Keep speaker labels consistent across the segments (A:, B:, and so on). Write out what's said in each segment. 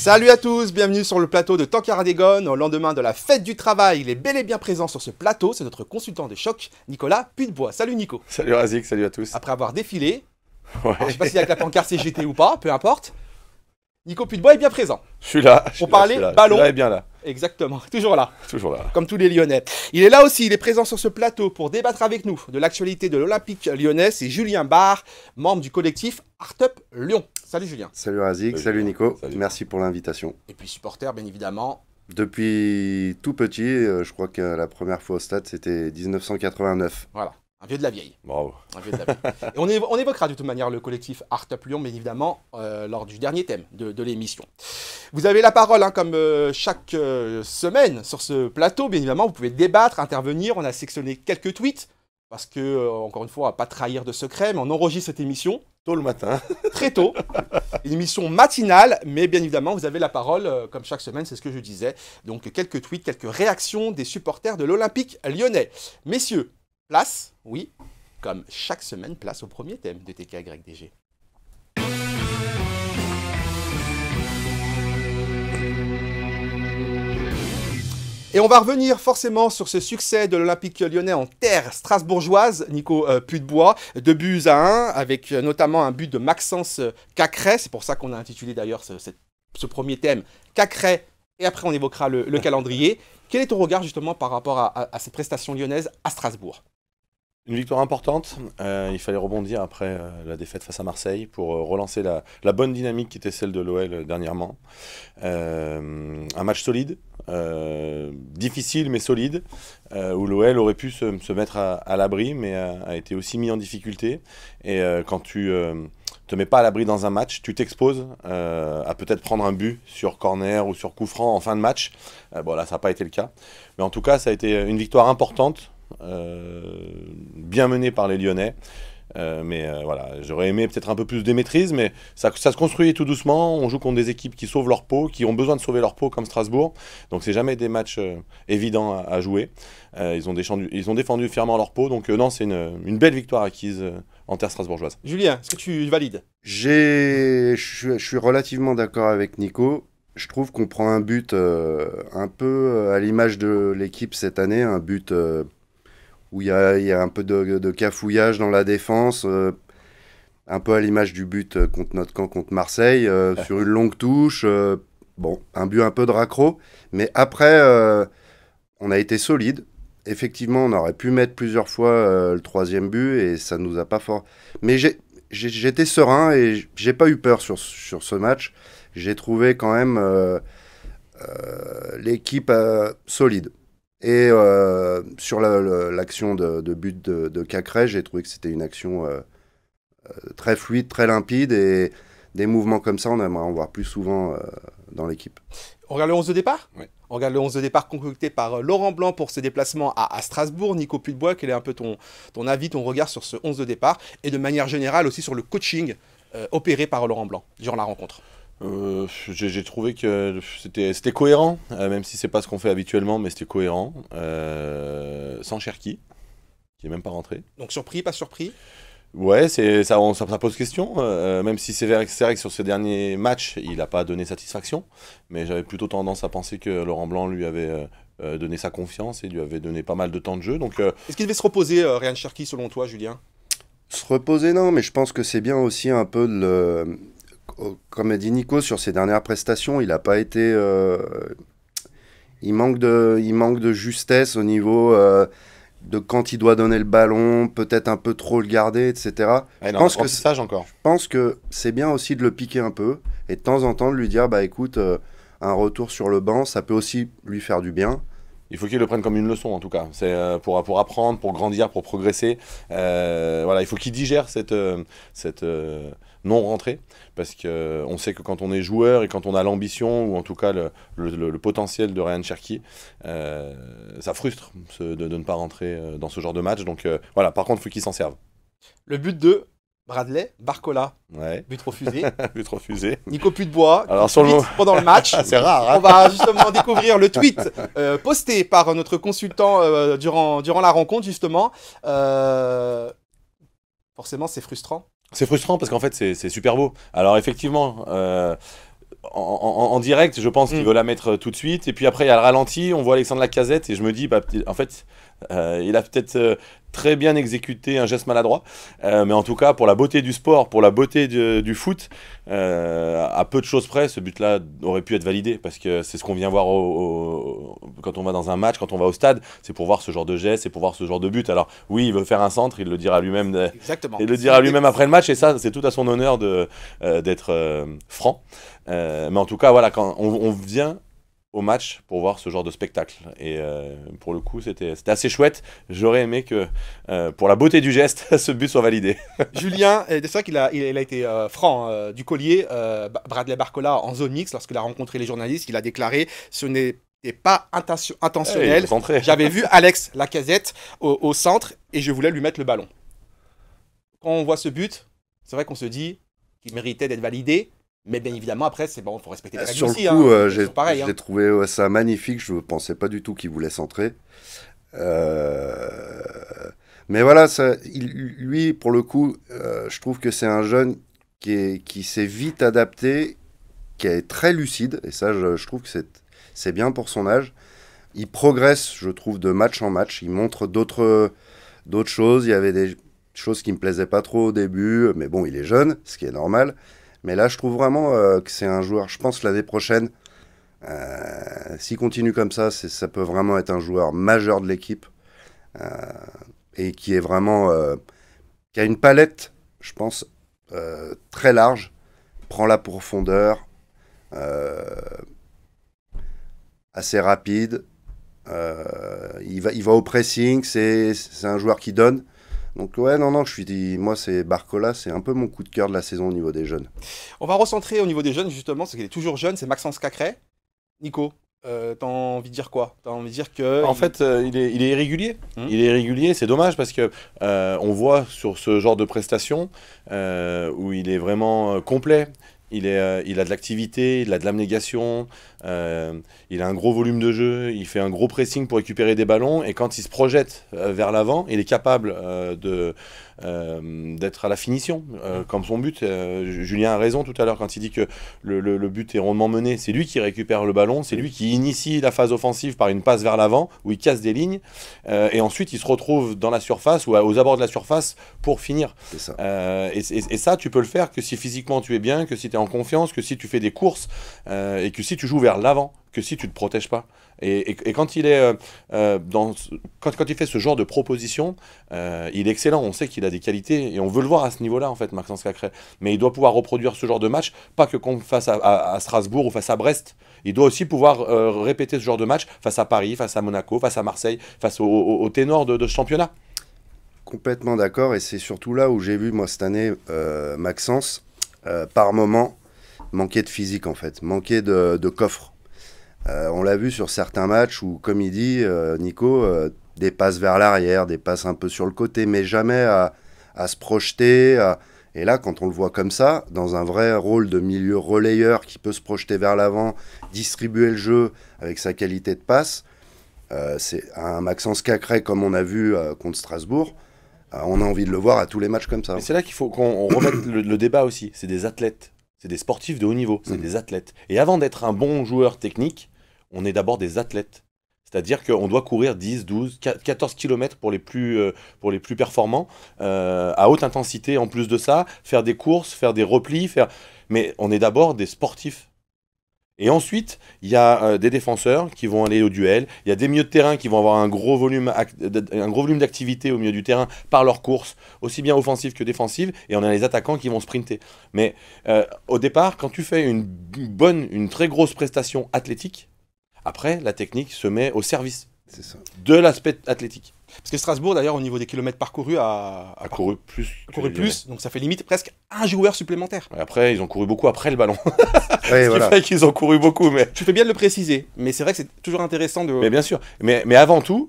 A: Salut à tous, bienvenue sur le plateau de Tankaradégon. Au lendemain de la fête du travail, il est bel et bien présent sur ce plateau, c'est notre consultant de choc, Nicolas Pudebois. Salut Nico.
B: Salut Razik, salut à tous.
A: Après avoir défilé,
B: Ouais.
A: alors, je sais pas si avec la pancarte CGT ou pas, peu importe, Nico Pudebois est bien présent.
B: Je suis là.
A: Pour parler
B: là,
A: ballon.
B: Je suis là et bien là.
A: Exactement, toujours là.
B: Toujours là.
A: Comme tous les Lyonnais. Il est là aussi, il est présent sur ce plateau pour débattre avec nous de l'actualité de l'Olympique lyonnais. C'est Julien Barre, membre du collectif Art Up Lyon. Salut Julien.
C: Salut Razik, salut
B: Julien.
C: Nico,
B: Salut.
C: merci pour l'invitation.
A: Et puis supporter, bien évidemment.
C: Depuis tout petit, je crois que la première fois au stade c'était 1989.
A: Voilà, un vieux de la vieille.
B: Bravo.
A: Un vieux de la vieille. Et on évoquera de toute manière le collectif Art Up Lyon, bien évidemment, lors du dernier thème de l'émission. Vous avez la parole, hein, comme chaque semaine sur ce plateau, bien évidemment, vous pouvez débattre, intervenir. On a sectionné quelques tweets, parce que, encore une fois, on va pas trahir de secret, mais on enregistre cette émission
B: Tôt le matin.
A: très tôt. Une émission matinale, mais bien évidemment, vous avez la parole, comme chaque semaine, c'est ce que je disais. Donc, quelques tweets, quelques réactions des supporters de l'Olympique lyonnais. Messieurs, place, oui, comme chaque semaine, place au premier thème de TKYDG. Et on va revenir forcément sur ce succès de l'Olympique lyonnais en terre strasbourgeoise, Nico Pudebois, 2-1, avec notamment un but de Maxence Cacré. C'est pour ça qu'on a intitulé d'ailleurs ce premier thème Cacré, et après on évoquera le calendrier. Quel est ton regard justement par rapport à cette prestation lyonnaise à Strasbourg?
B: Une victoire importante. Il fallait rebondir après la défaite face à Marseille pour relancer la bonne dynamique qui était celle de l'OL dernièrement. Un match solide, difficile mais solide, où l'OL aurait pu se mettre à l'abri, mais a été aussi mis en difficulté. Et quand tu te mets pas à l'abri dans un match, tu t'exposes à peut-être prendre un but sur corner ou sur coup franc en fin de match. Bon là, ça n'a pas été le cas. Mais en tout cas, ça a été une victoire importante. Bien mené par les Lyonnais, mais voilà, j'aurais aimé peut-être un peu plus de maîtrise, mais ça se construit tout doucement. On joue contre des équipes qui sauvent leur peau, qui ont besoin de sauver leur peau comme Strasbourg, donc c'est jamais des matchs évidents à jouer. Ils ont défendu fièrement leur peau, donc non, c'est une belle victoire acquise en terre strasbourgeoise.
A: Julien, est-ce que tu valides?
C: Je suis relativement d'accord avec Nico. Je trouve qu'on prend un but un peu à l'image de l'équipe cette année, un but où il y a un peu de cafouillage dans la défense, un peu à l'image du but contre notre camp contre Marseille, sur une longue touche, bon, un but un peu de raccro, mais après, on a été solide. Effectivement, on aurait pu mettre plusieurs fois le troisième but, et ça nous a pas fort... Mais j'étais serein, et j'ai pas eu peur sur ce match. J'ai trouvé quand même l'équipe solide. Et sur l'action de but de Cacré, j'ai trouvé que c'était une action très fluide, très limpide, et des mouvements comme ça, on aimerait en voir plus souvent dans l'équipe.
A: On regarde le 11 de départ?
B: Oui.
A: On regarde le 11 de départ concocté par Laurent Blanc pour ses déplacements à Strasbourg. Nico Pudebois, quel est un peu ton avis, ton regard sur ce 11 de départ, et de manière générale aussi sur le coaching opéré par Laurent Blanc durant la rencontre?
B: J'ai trouvé que c'était cohérent, même si c'est pas ce qu'on fait habituellement, mais c'était cohérent. Sans Cherki, qui est même pas rentré.
A: Donc surpris, pas surpris?
B: Ouais, ça pose question, même si c'est vrai que sur ces derniers matchs, il n'a pas donné satisfaction, mais j'avais plutôt tendance à penser que Laurent Blanc lui avait donné sa confiance et lui avait donné pas mal de temps de jeu. Donc,
A: est-ce qu'il devait se reposer, Ryan Cherki, selon toi, Julien?
C: Se reposer, non, mais je pense que c'est bien aussi un peu comme a dit Nico, sur ses dernières prestations, il n'a pas été... il manque de justesse au niveau de quand il doit donner le ballon, peut-être un peu trop le garder, etc.
B: je
C: pense que c'est bien aussi de le piquer un peu, et de temps en temps de lui dire, bah écoute, un retour sur le banc, ça peut aussi lui faire du bien.
B: Il faut qu'il le prenne comme une leçon en tout cas, c'est pour apprendre, pour grandir, pour progresser. Voilà, il faut qu'il digère cette non-rentrée, parce qu'on sait que quand on est joueur et quand on a l'ambition, ou en tout cas le potentiel de Ryan Cherki, ça frustre de ne pas rentrer dans ce genre de match. Donc voilà, par contre, il faut qu'il s'en serve.
A: Le but de Bradley Barcola,
B: ouais.
A: But refusé.
B: But refusé.
A: Nico Pudebois,
B: alors sur
A: pendant le match.
B: C'est rare. Hein.
A: On va justement découvrir le tweet posté par notre consultant durant la rencontre, justement. Forcément, c'est frustrant.
B: C'est frustrant parce qu'en fait, c'est super beau. Alors effectivement, en direct, je pense qu'il veut la mettre tout de suite. Et puis après, il y a le ralenti, on voit Alexandre Lacazette et je me dis, bah, en fait, il a peut-être très bien exécuté un geste maladroit. Mais en tout cas, pour la beauté du sport, pour la beauté du foot, à peu de choses près, ce but-là aurait pu être validé. Parce que c'est ce qu'on vient voir quand on va dans un match, quand on va au stade. C'est pour voir ce genre de geste, c'est pour voir ce genre de but. Alors oui, il veut faire un centre, il le dira lui-même.
A: Exactement.
B: Il le dira lui-même après le match. Et ça, c'est tout à son honneur d'être franc. Mais en tout cas, voilà, quand on vient au match pour voir ce genre de spectacle. Et pour le coup, c'était assez chouette. J'aurais aimé que, pour la beauté du geste, ce but soit validé.
A: Julien, c'est vrai qu'il a été franc du collier. Bradley Barcola en zone mixte, lorsqu'il a rencontré les journalistes, il a déclaré « ce n'est pas intentionnel. J'avais vu Alex Lacazette au centre et je voulais lui mettre le ballon. » Quand on voit ce but, c'est vrai qu'on se dit qu'il méritait d'être validé. Mais bien évidemment, après, c'est bon, il faut respecter les règles
C: sur
A: aussi.
C: Le coup,
A: j'ai
C: trouvé ça magnifique. Je ne pensais pas du tout qu'il voulait centrer. Mais voilà, lui, pour le coup, je trouve que c'est un jeune qui s'est vite adapté, qui est très lucide. Et ça, je trouve que c'est bien pour son âge. Il progresse, je trouve, de match en match. Il montre d'autres choses. Il y avait des choses qui ne me plaisaient pas trop au début. Mais bon, il est jeune, ce qui est normal. Mais là, je trouve vraiment que c'est un joueur, je pense, l'année prochaine, s'il continue comme ça peut vraiment être un joueur majeur de l'équipe et qui est vraiment, qui a une palette, je pense, très large, prend la profondeur, assez rapide, il va au pressing, c'est un joueur qui donne. Donc ouais, non, moi c'est Barcola, c'est un peu mon coup de cœur de la saison au niveau des jeunes.
A: On va recentrer au niveau des jeunes, justement, parce qu'il est toujours jeune, c'est Maxence Cacré. Nico, t'as envie de dire quoi? T'as envie de dire que...
B: En fait, il est irrégulier. Il est irrégulier, c'est dommage parce que on voit sur ce genre de prestation où il est vraiment complet. Il a de l'activité, il a de l'abnégation, il a un gros volume de jeu, il fait un gros pressing pour récupérer des ballons et quand il se projette vers l'avant, il est capable d'être à la finition, comme son but. Julien a raison tout à l'heure quand il dit que le but est rondement mené. C'est lui qui récupère le ballon, c'est lui qui initie la phase offensive par une passe vers l'avant où il casse des lignes et ensuite il se retrouve dans la surface ou aux abords de la surface pour finir.
C: C'est ça.
B: Et ça, tu peux le faire que si physiquement tu es bien, que si tu es en confiance, que si tu fais des courses et que si tu joues vers l'avant, que si tu ne te protèges pas. Et quand il est quand il fait ce genre de proposition, il est excellent. On sait qu'il a des qualités et on veut le voir à ce niveau-là en fait, Maxence Cacré. Mais il doit pouvoir reproduire ce genre de match, pas que face à Strasbourg ou face à Brest. Il doit aussi pouvoir répéter ce genre de match face à Paris, face à Monaco, face à Marseille, face au ténor de ce championnat.
C: Complètement d'accord, et c'est surtout là où j'ai vu moi cette année Maxence par moment manquer de physique en fait, manquer de coffre. On l'a vu sur certains matchs où, comme il dit, Nico, des passes vers l'arrière, des passes un peu sur le côté, mais jamais à se projeter. Et là, quand on le voit comme ça, dans un vrai rôle de milieu relayeur qui peut se projeter vers l'avant, distribuer le jeu avec sa qualité de passe, c'est un Maxence Cacré comme on a vu contre Strasbourg. On a envie de le voir à tous les matchs comme ça.
B: Mais c'est là qu'il faut qu'on remette le débat aussi. C'est des athlètes, c'est des sportifs de haut niveau, c'est des athlètes. Et avant d'être un bon joueur technique, on est d'abord des athlètes. C'est-à-dire qu'on doit courir 10, 12, 14 km pour les plus performants, à haute intensité en plus de ça, faire des courses, faire des replis, mais on est d'abord des sportifs. Et ensuite, il y a des défenseurs qui vont aller au duel, il y a des milieux de terrain qui vont avoir un gros volume d'activité au milieu du terrain par leur course, aussi bien offensive que défensive, et on a les attaquants qui vont sprinter. Mais au départ, quand tu fais une très grosse prestation athlétique, après, la technique se met au service de l'aspect athlétique.
A: Parce que Strasbourg, d'ailleurs, au niveau des kilomètres parcourus, a
B: couru plus.
A: Donc ça fait limite presque un joueur supplémentaire.
B: Et après, ils ont couru beaucoup après le ballon.
C: Oui,
B: Ce qui fait qu'ils ont couru beaucoup. Mais...
A: Tu fais bien de le préciser, mais c'est vrai que c'est toujours intéressant de...
B: Mais bien sûr. Mais avant tout,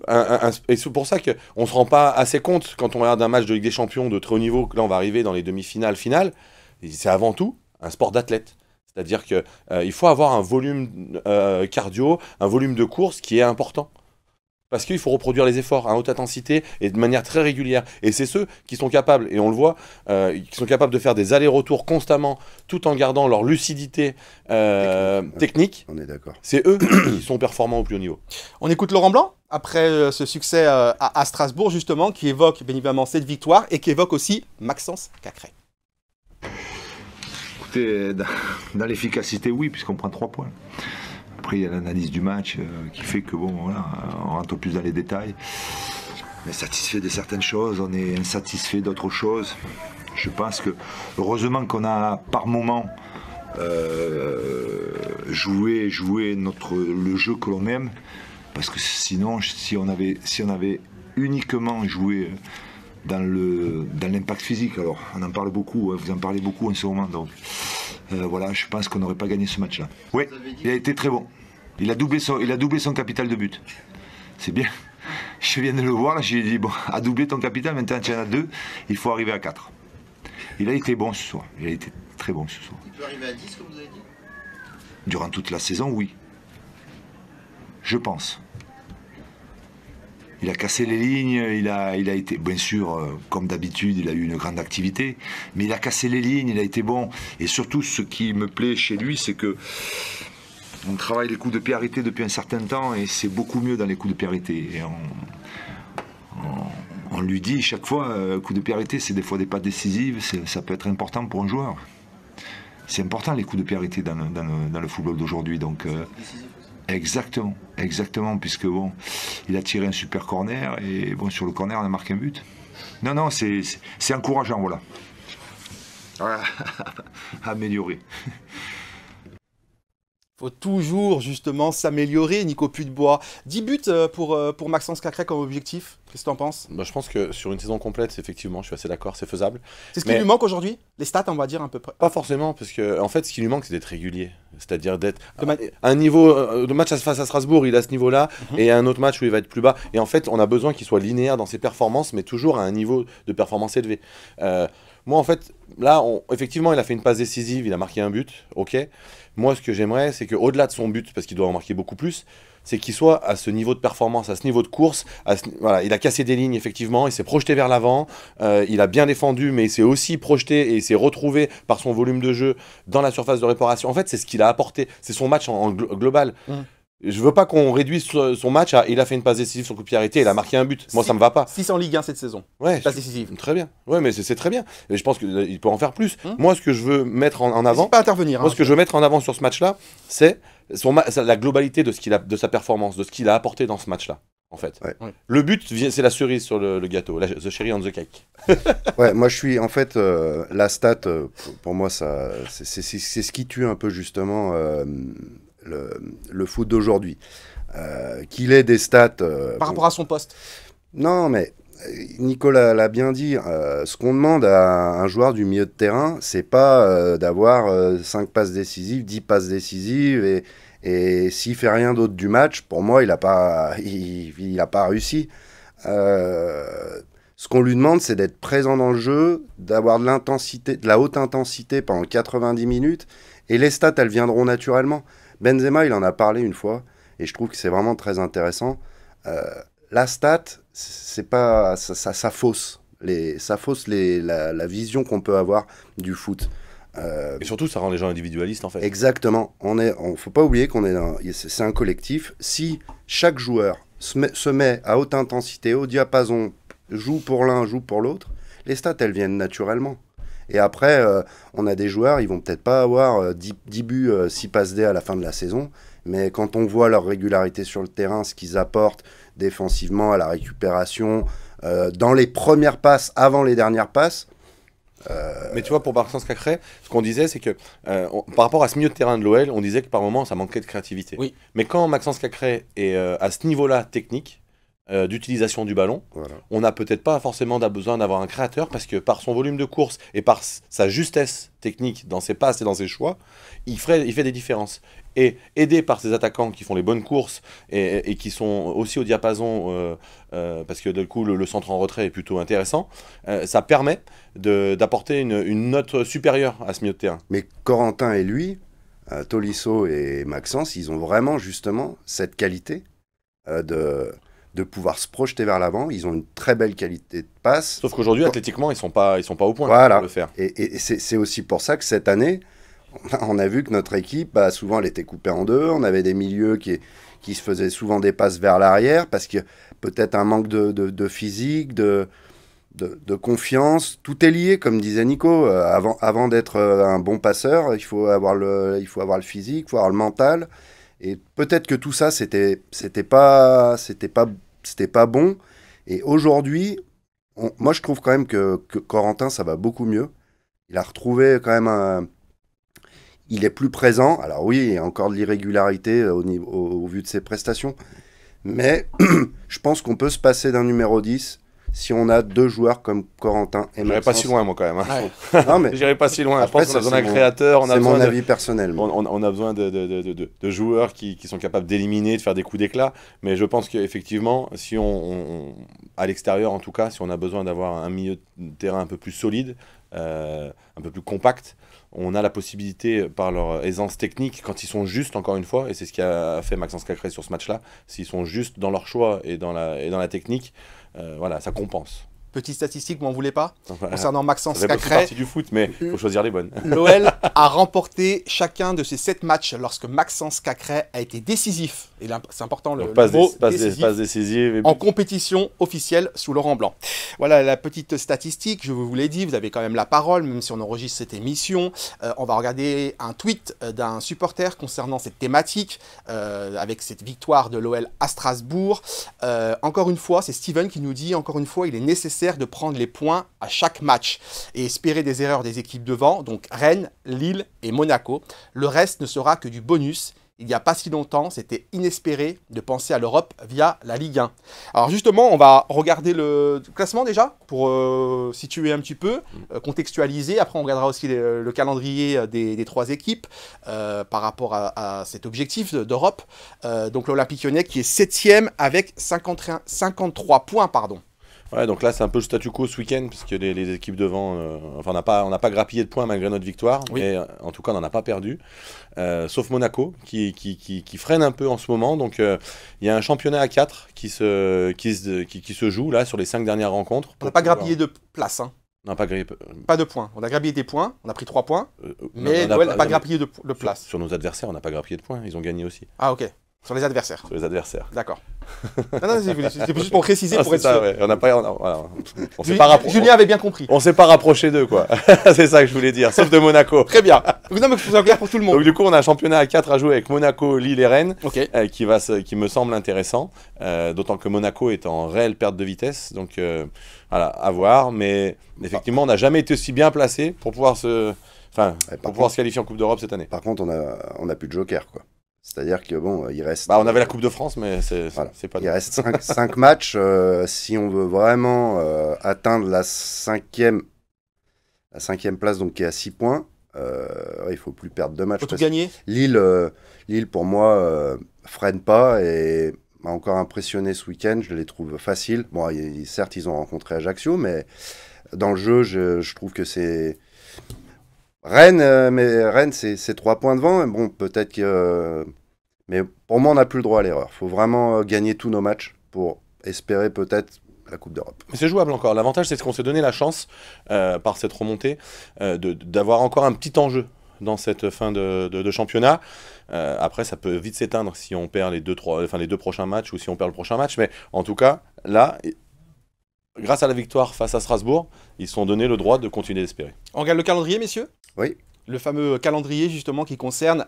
B: et c'est pour ça qu'on ne se rend pas assez compte quand on regarde un match de Ligue des Champions de très haut niveau, que là on va arriver dans les demi-finales, finales, c'est avant tout un sport d'athlète. C'est-à-dire qu'il faut avoir un volume cardio, un volume de course qui est important. Parce qu'il faut reproduire les efforts à haute intensité et de manière très régulière. Et c'est ceux qui sont capables, et on le voit, qui sont capables de faire des allers-retours constamment, tout en gardant leur lucidité technique.
C: On est d'accord.
B: C'est eux qui sont performants au plus haut niveau.
A: On écoute Laurent Blanc, après ce succès à Strasbourg, justement, qui évoque bien évidemment cette victoire et qui évoque aussi Maxence Cacré.
D: Écoutez, dans l'efficacité, oui, puisqu'on prend 3 points. Après, il y a l'analyse du match qui fait que, bon, voilà, on rentre plus dans les détails. On est satisfait de certaines choses, on est insatisfait d'autres choses. Je pense que, heureusement qu'on a par moment joué le jeu que l'on aime, parce que sinon, si on avait uniquement joué dans l'impact physique, alors on en parle beaucoup, vous en parlez beaucoup en ce moment, donc voilà, je pense qu'on n'aurait pas gagné ce match-là. Oui, il a été très bon. Il a doublé son capital de but. C'est bien. Je viens de le voir, là, j'ai dit, bon, à doubler ton capital, maintenant tu en as 2, il faut arriver à 4. Il a été bon ce soir, il a été très bon ce soir.
E: Il peut arriver à 10, comme vous avez dit?
D: Durant toute la saison, oui. Je pense. Il a cassé les lignes, il a été, bien sûr, comme d'habitude, il a eu une grande activité, mais il a cassé les lignes, il a été bon. Et surtout, ce qui me plaît chez lui, c'est que on travaille les coups de pied arrêtés depuis un certain temps, et c'est beaucoup mieux dans les coups de pied arrêtés. Et on lui dit chaque fois, coup de pied arrêté, c'est des fois des passes décisives, ça peut être important pour un joueur. C'est important les coups de pied arrêtés dans le football d'aujourd'hui, donc... Exactement, puisque bon, il a tiré un super corner et bon, sur le corner on a marqué un but. Non, c'est encourageant, voilà. Améliorer.
A: Faut toujours justement s'améliorer, Nico Puy-de-Bois. 10 buts pour Maxence Cacré comme objectif, qu'est-ce que tu en penses?
B: Bah, je pense que sur une saison complète, effectivement, je suis assez d'accord, c'est faisable.
A: C'est ce qui lui manque aujourd'hui? Les stats, on va dire un peu près.
B: Pas forcément, parce que en fait, ce qui lui manque, c'est d'être régulier. C'est-à-dire d'être un niveau de match face à Strasbourg, il a ce niveau-là, et un autre match où il va être plus bas. Et en fait, on a besoin qu'il soit linéaire dans ses performances, mais toujours à un niveau de performance élevé. Moi, en fait, là, effectivement, il a fait une passe décisive, il a marqué un but, ok. Moi, ce que j'aimerais, c'est qu'au-delà de son but, parce qu'il doit en marquer beaucoup plus, c'est qu'il soit à ce niveau de performance, à ce niveau de course. Voilà, il a cassé des lignes, effectivement, il s'est projeté vers l'avant, il a bien défendu, mais il s'est aussi projeté et il s'est retrouvé par son volume de jeu dans la surface de réparation. En fait, c'est ce qu'il a apporté, c'est son match en global. Je veux pas qu'on réduise son match à il a fait une passe décisive sur coup de pied arrêté, il a marqué un but. Moi, ça me va pas.
A: 6 en Ligue 1 cette saison.
B: Ouais,
A: passe décisive.
B: Très bien. Ouais, mais c'est très bien. Et je pense qu'il peut en faire plus. Moi, ce que je veux mettre en avant.
A: Pas intervenir.
B: Moi, ce que je veux mettre en avant sur ce match-là, c'est la globalité de sa performance, de ce qu'il a apporté dans ce match-là. En fait.
C: Ouais.
B: Le but, c'est la cerise sur le gâteau, the cherry on the cake.
C: Ouais, moi je suis en fait la stat pour moi ça c'est ce qui tue un peu justement le foot d'aujourd'hui. Qu'il ait des stats
A: par rapport à son poste.
C: Non, mais Nicolas l'a bien dit. Ce qu'on demande à un joueur du milieu de terrain, c'est pas d'avoir 5 passes décisives, 10 passes décisives et s'il fait rien d'autre du match, pour moi, il a pas réussi. Ce qu'on lui demande, c'est d'être présent dans le jeu, d'avoir de l'intensité, de la haute intensité pendant 90 minutes, et les stats, elles viendront naturellement. Benzema, il en a parlé une fois, et je trouve que c'est vraiment très intéressant. La stat, c'est pas, ça fausse la vision qu'on peut avoir du foot.
B: Et surtout, ça rend les gens individualistes, en fait.
C: Exactement. Faut pas oublier c'est un collectif. Si chaque joueur se met à haute intensité, au diapason, joue pour l'un, joue pour l'autre, les stats, elles viennent naturellement. Et après, on a des joueurs, ils vont peut-être pas avoir 10 buts, 6 passes D à la fin de la saison, mais quand on voit leur régularité sur le terrain, ce qu'ils apportent défensivement à la récupération, dans les premières passes, avant les dernières passes.
B: Mais tu vois, pour Maxence Cacré, ce qu'on disait, c'est que par rapport à ce milieu de terrain de l'OL, on disait que par moments, ça manquait de créativité.
A: Oui.
B: Mais quand Maxence Cacré est à ce niveau-là technique, d'utilisation du ballon, voilà, on n'a peut-être pas forcément besoin d'avoir un créateur parce que par son volume de course et par sa justesse technique dans ses passes et dans ses choix, il fait des différences. Et aidé par ses attaquants qui font les bonnes courses et qui sont aussi au diapason, parce que du coup le centre en retrait est plutôt intéressant, ça permet d'apporter une note supérieure à ce milieu de terrain.
C: Mais Corentin et lui, Tolisso et Maxence, ils ont vraiment justement cette qualité de de pouvoir se projeter vers l'avant. Ils ont une très belle qualité de passe.
B: Sauf qu'aujourd'hui, athlétiquement, ils sont pas au point
C: Voilà.
B: pour le faire.
C: Et c'est aussi pour ça que cette année, on a vu que notre équipe, souvent, elle était coupée en deux. On avait des milieux qui se faisaient souvent des passes vers l'arrière parce que peut-être un manque de physique, de confiance. Tout est lié, comme disait Nico. Avant d'être un bon passeur, il faut avoir le physique, il faut avoir le mental. Et peut-être que tout ça, c'était pas bon. Et aujourd'hui, moi, je trouve quand même que Corentin, ça va beaucoup mieux. Il a retrouvé quand même il est plus présent. Alors oui, il y a encore de l'irrégularité au vu de ses prestations. Mais je pense qu'on peut se passer d'un numéro 10 si on a deux joueurs comme Corentin et Maxence.
B: J'irai pas si loin, moi, quand même. Hein.
C: Ouais. Non, mais
B: j'irai pas si loin.
C: après,
B: je pense qu'on a besoin d'un créateur.
C: C'est mon avis personnel.
B: On a besoin de joueurs qui sont capables d'éliminer, de faire des coups d'éclat. Mais je pense qu'effectivement, si à l'extérieur, en tout cas, si on a besoin d'avoir un milieu de terrain un peu plus solide, un peu plus compact, on a la possibilité, par leur aisance technique, quand ils sont justes, encore une fois, et c'est ce qu'a fait Maxence Cacré sur ce match-là, s'ils sont justes dans leur choix et dans la technique, voilà, ça compense.
A: Petite statistique, vous m'en voulez pas?
B: Enfin,
A: Concernant Maxence
B: ça fait
A: Cacré,
B: partie du foot, mais il faut choisir les bonnes.
A: l'OL a remporté chacun de ses 7 matchs lorsque Maxence Cacré a été décisif. Et là, c'est important le mot décisif.
B: Passe décisive.
A: En compétition officielle sous Laurent Blanc. Voilà la petite statistique, je vous l'ai dit, vous avez quand même la parole, même si on enregistre cette émission. On va regarder un tweet d'un supporter concernant cette thématique, avec cette victoire de l'OL à Strasbourg. Encore une fois, c'est Steven qui nous dit, encore une fois, il est nécessaire de prendre les points à chaque match et espérer des erreurs des équipes devant, donc Rennes, Lille et Monaco. Le reste ne sera que du bonus. Il n'y a pas si longtemps, c'était inespéré de penser à l'Europe via la Ligue 1. Alors justement, on va regarder le classement déjà, pour situer un petit peu, contextualiser. Après, on regardera aussi le calendrier des 3 équipes par rapport à cet objectif d'Europe. Donc l'Olympique Lyonnais qui est 7e avec 53 points, pardon.
B: Ouais, donc là, c'est un peu le statu quo ce week-end, parce que les équipes devant, enfin, on n'a pas grappillé de points malgré notre victoire, oui. Mais en tout cas, on n'en a pas perdu, sauf Monaco, qui freine un peu en ce moment. Donc, il y a un championnat à 4 qui se joue là sur les 5 dernières rencontres.
A: On n'a pas grappillé de place, hein.
B: On n'a pas grappillé.
A: Pas de points. On a grappillé des points, on a pris 3 points, mais on n'a pas grappillé de place.
B: Sur nos adversaires, on n'a pas grappillé de points, ils ont gagné aussi.
A: Ah, ok. Sur les adversaires.
B: Sur les adversaires.
A: D'accord. Non, c'est juste pour préciser, pour être
B: ça,
A: sûr.
B: Ouais. On s'est pas rapproché.
A: Julien avait bien compris.
B: On s'est pas rapproché d'eux, quoi. C'est ça que je voulais dire, sauf de Monaco.
A: Très bien. Non, mais c'est clair pour tout le monde.
B: Donc du coup, on a un championnat à 4 à jouer avec Monaco, Lille et Rennes,
A: okay.
B: Qui me semble intéressant, d'autant que Monaco est en réelle perte de vitesse. Donc voilà, à voir. Mais effectivement, on n'a jamais été aussi bien placé pour pouvoir se qualifier en Coupe d'Europe cette année.
C: Par contre, on n'a plus de joker, quoi. C'est-à-dire que bon, il reste...
B: on avait la Coupe de France, mais c'est pas...
C: Il reste 5 matchs. Si on veut vraiment atteindre la cinquième place, donc qui est à 6 points, il ne faut plus perdre 2 matchs.
A: Il faut tout gagner.
C: Lille, pour moi, freine pas et m'a encore impressionné ce week-end. Je les trouve faciles. Bon, certes, ils ont rencontré Ajaccio, mais dans le jeu, je trouve que c'est... Rennes, c'est 3 points devant. Mais bon, peut-être que... Mais pour moi, on n'a plus le droit à l'erreur. Il faut vraiment gagner tous nos matchs pour espérer peut-être la Coupe d'Europe.
B: Mais c'est jouable encore. L'avantage, c'est qu'on s'est donné la chance, par cette remontée, d'avoir encore un petit enjeu dans cette fin de championnat. Après, ça peut vite s'éteindre si on perd les deux prochains matchs ou si on perd le prochain match. Mais en tout cas, là... Grâce à la victoire face à Strasbourg, ils se sont donné le droit de continuer d'espérer.
A: On regarde le calendrier, messieurs?
C: Oui.
A: Le fameux calendrier, justement, qui concerne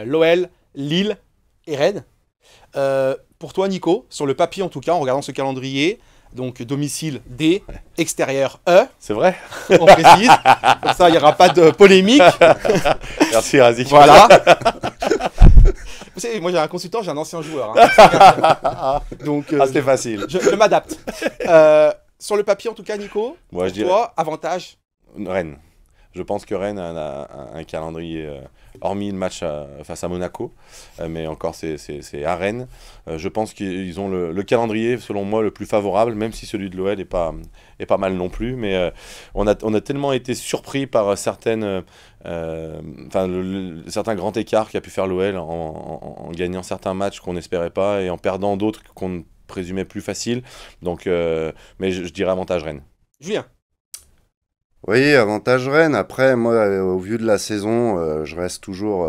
A: l'OL, Lille et Rennes. Pour toi, Nico, sur le papier, en tout cas, en regardant ce calendrier, donc domicile D, extérieur E.
B: C'est vrai.
A: On précise. Comme ça, il n'y aura pas de polémique.
B: Merci, Razik.
A: Voilà. Vous savez, moi, j'ai un consultant, j'ai un ancien joueur. Hein. Donc,
B: c'était facile.
A: Je m'adapte. Sur le papier, en tout cas, Nico,
B: moi,
A: pour toi, avantage?
B: Rennes. Je pense que Rennes a un calendrier, hormis le match face à Monaco, mais encore c'est à Rennes. Je pense qu'ils ont le calendrier, selon moi, le plus favorable, même si celui de l'OL est pas mal non plus. Mais on a tellement été surpris par certains grands écarts qu'a pu faire l'OL en gagnant certains matchs qu'on n'espérait pas et en perdant d'autres qu'on ne présumait plus facile. Donc, mais je dirais avantage Rennes.
A: Julien.
C: Oui, avantage Rennes. Après, moi, au vu de la saison, je reste toujours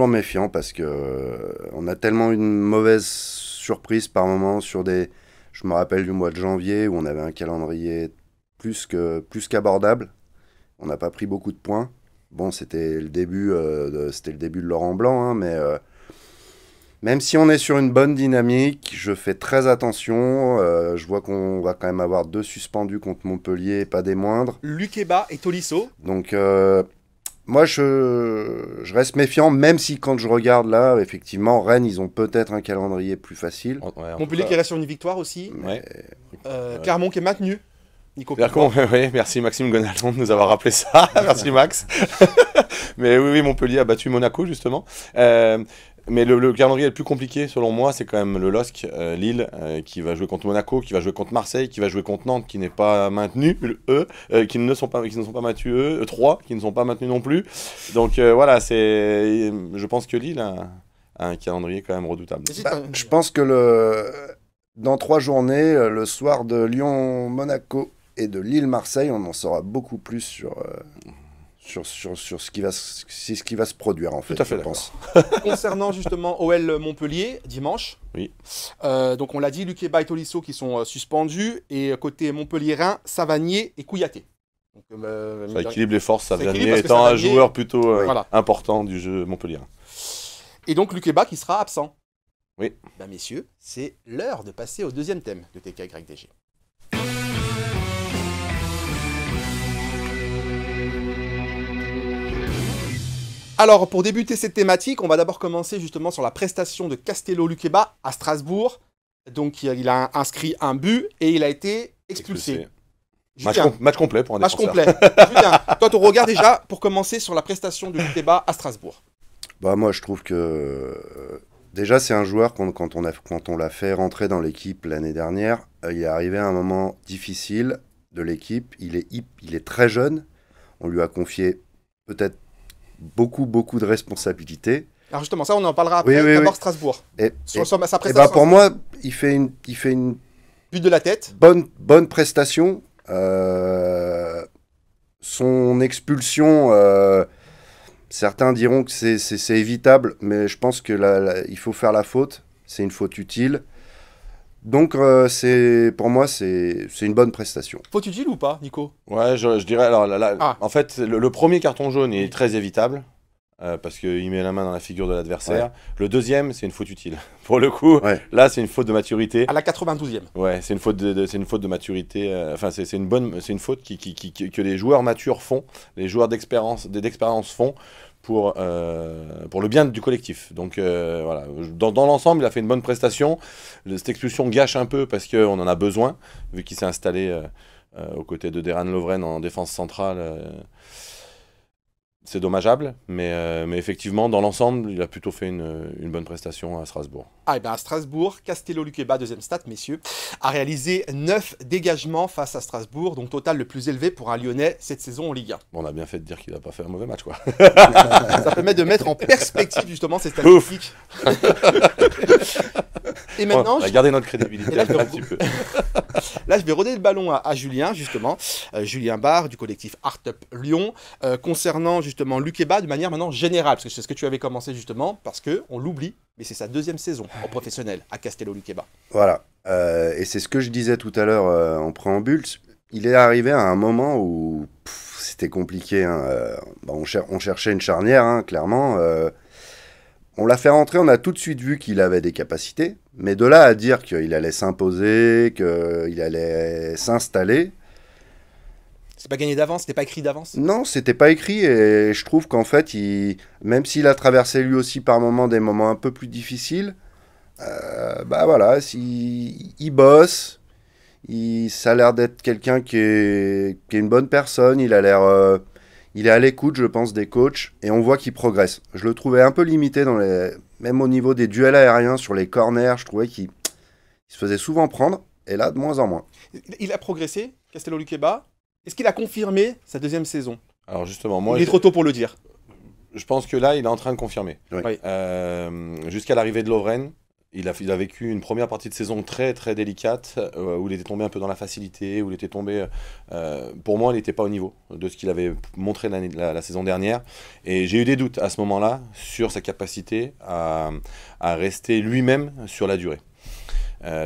C: méfiant parce que on a tellement une mauvaise surprise par moment sur des. Je me rappelle du mois de janvier où on avait un calendrier plus qu'abordable. On n'a pas pris beaucoup de points. Bon, c'était le début de Laurent Blanc, hein, mais même si on est sur une bonne dynamique, je fais très attention. Je vois qu'on va quand même avoir 2 suspendus contre Montpellier, pas des moindres.
A: Lukeba et Tolisso.
C: Donc, moi, je reste méfiant, même si quand je regarde là, effectivement, Rennes, ils ont peut-être un calendrier plus facile.
B: Ouais,
A: Montpellier qui reste sur une victoire aussi.
B: Ouais.
A: Clermont qui est maintenu. Nico.
B: Oui, merci Maxime Gonalon de nous avoir rappelé ça. Merci Max. Mais oui, Montpellier a battu Monaco justement. Mais le calendrier le plus compliqué selon moi, c'est quand même le LOSC, Lille, qui va jouer contre Monaco, qui va jouer contre Marseille, qui va jouer contre Nantes, qui n'est pas maintenu, qui ne sont pas maintenus, 3, qui ne sont pas maintenus non plus. Donc voilà, je pense que Lille a un calendrier quand même redoutable.
C: Je pense que dans 3 journées, le soir de Lyon-Monaco et de Lille-Marseille, on en saura beaucoup plus sur ce qui va se produire en fait.
B: Tout à fait,
C: je pense.
A: Concernant justement OL Montpellier, dimanche.
B: Oui.
A: Donc on l'a dit, Lukeba et Tolisso qui sont suspendus. Et côté Montpellier-Rhin, Savanier et Kouyaté. Donc,
B: ça équilibre les forces, Savanier
A: parce que
B: étant un
A: Savanier,
B: joueur plutôt
A: voilà.
B: important du jeu Montpellier.
A: Et donc Lukeba qui sera absent.
B: Oui.
A: Ben, messieurs, c'est l'heure de passer au deuxième thème de TKYDG. Alors, pour débuter cette thématique, on va d'abord commencer justement sur la prestation de Castello Lukeba à Strasbourg. Donc, il a inscrit un but et il a été expulsé.
B: Match complet pour un défenseur.
A: Match complet. Julien, toi, ton regard déjà pour commencer sur la prestation de Lukeba à Strasbourg.
C: Bah, moi, je trouve que déjà, c'est un joueur, quand on l'a fait rentrer dans l'équipe l'année dernière, il est arrivé à un moment difficile de l'équipe. Il est très jeune. On lui a confié peut-être beaucoup de responsabilités.
A: Alors justement, ça on en parlera après.
C: Oui,
A: D'abord
C: oui.
A: Strasbourg.
C: Sa
A: prestation.
C: bah pour moi, il fait une
A: but de la tête.
C: Bonne prestation. Son expulsion, certains diront que c'est évitable, mais je pense que il faut faire la faute. C'est une faute utile. Donc, pour moi, c'est une bonne prestation.
A: Faute utile ou pas, Nico?
B: Ouais, je dirais. Alors, en fait, le premier carton jaune est très évitable. Parce qu'il met la main dans la figure de l'adversaire. Ouais. Le deuxième, c'est une faute utile. Pour le coup, là, c'est une faute de maturité.
A: À la 92e.
B: Ouais, c'est une faute de maturité. Enfin, c'est une faute que les joueurs matures font, les joueurs d'expérience font pour le bien du collectif. Donc voilà, dans l'ensemble, il a fait une bonne prestation. Cette expulsion gâche un peu parce qu'on en a besoin, vu qu'il s'est installé aux côtés de Dejan Lovren en défense centrale. C'est dommageable, mais effectivement, dans l'ensemble, il a plutôt fait une bonne prestation à Strasbourg.
A: Ah, et bien à Strasbourg, Castello Lukeba, deuxième stat, messieurs, a réalisé 9 dégagements face à Strasbourg, donc total le plus élevé pour un Lyonnais cette saison en Ligue 1.
B: Bon, on a bien fait de dire qu'il n'a pas fait un mauvais match, quoi.
A: Ça permet de mettre en perspective justement ces statistiques. Et maintenant,
B: on a gardé notre crédibilité
A: là,
B: un petit peu.
A: Là, je vais redonner le ballon à Julien, justement. Julien Barre, du collectif Art Up Lyon. Concernant, justement, Lukeba, de manière maintenant générale, parce que c'est ce que tu avais commencé, justement, parce qu'on l'oublie, mais c'est sa deuxième saison en professionnel à Castello Lukeba.
C: Voilà. Et c'est ce que je disais tout à l'heure en préambule. Il est arrivé à un moment où c'était compliqué. Hein. On cherchait une charnière, hein, clairement. On l'a fait rentrer, on a tout de suite vu qu'il avait des capacités, mais de là à dire qu'il allait s'imposer, qu'il allait s'installer...
A: C'est pas gagné d'avance, c'était pas écrit d'avance?
C: Non, c'était pas écrit, et je trouve qu'en fait, même s'il a traversé lui aussi par moments des moments un peu plus difficiles, bah voilà, il bosse, ça a l'air d'être quelqu'un qui est une bonne personne, il a l'air... Il est à l'écoute, je pense, des coachs, et on voit qu'il progresse. Je le trouvais un peu limité, même au niveau des duels aériens, sur les corners, je trouvais qu'il se faisait souvent prendre, et là, de moins en moins.
A: Il a progressé, Castello Lukeba. Est-ce qu'il a confirmé sa deuxième saison?
B: Alors justement, moi...
A: Il est trop tôt pour le dire.
B: Je pense que là, il est en train de confirmer.
C: Oui.
B: Jusqu'à l'arrivée de Lovren, il a vécu une première partie de saison très très délicate, où il était tombé un peu dans la facilité, où il était tombé... pour moi, il n'était pas au niveau de ce qu'il avait montré la saison dernière. Et j'ai eu des doutes à ce moment-là sur sa capacité à rester lui-même sur la durée.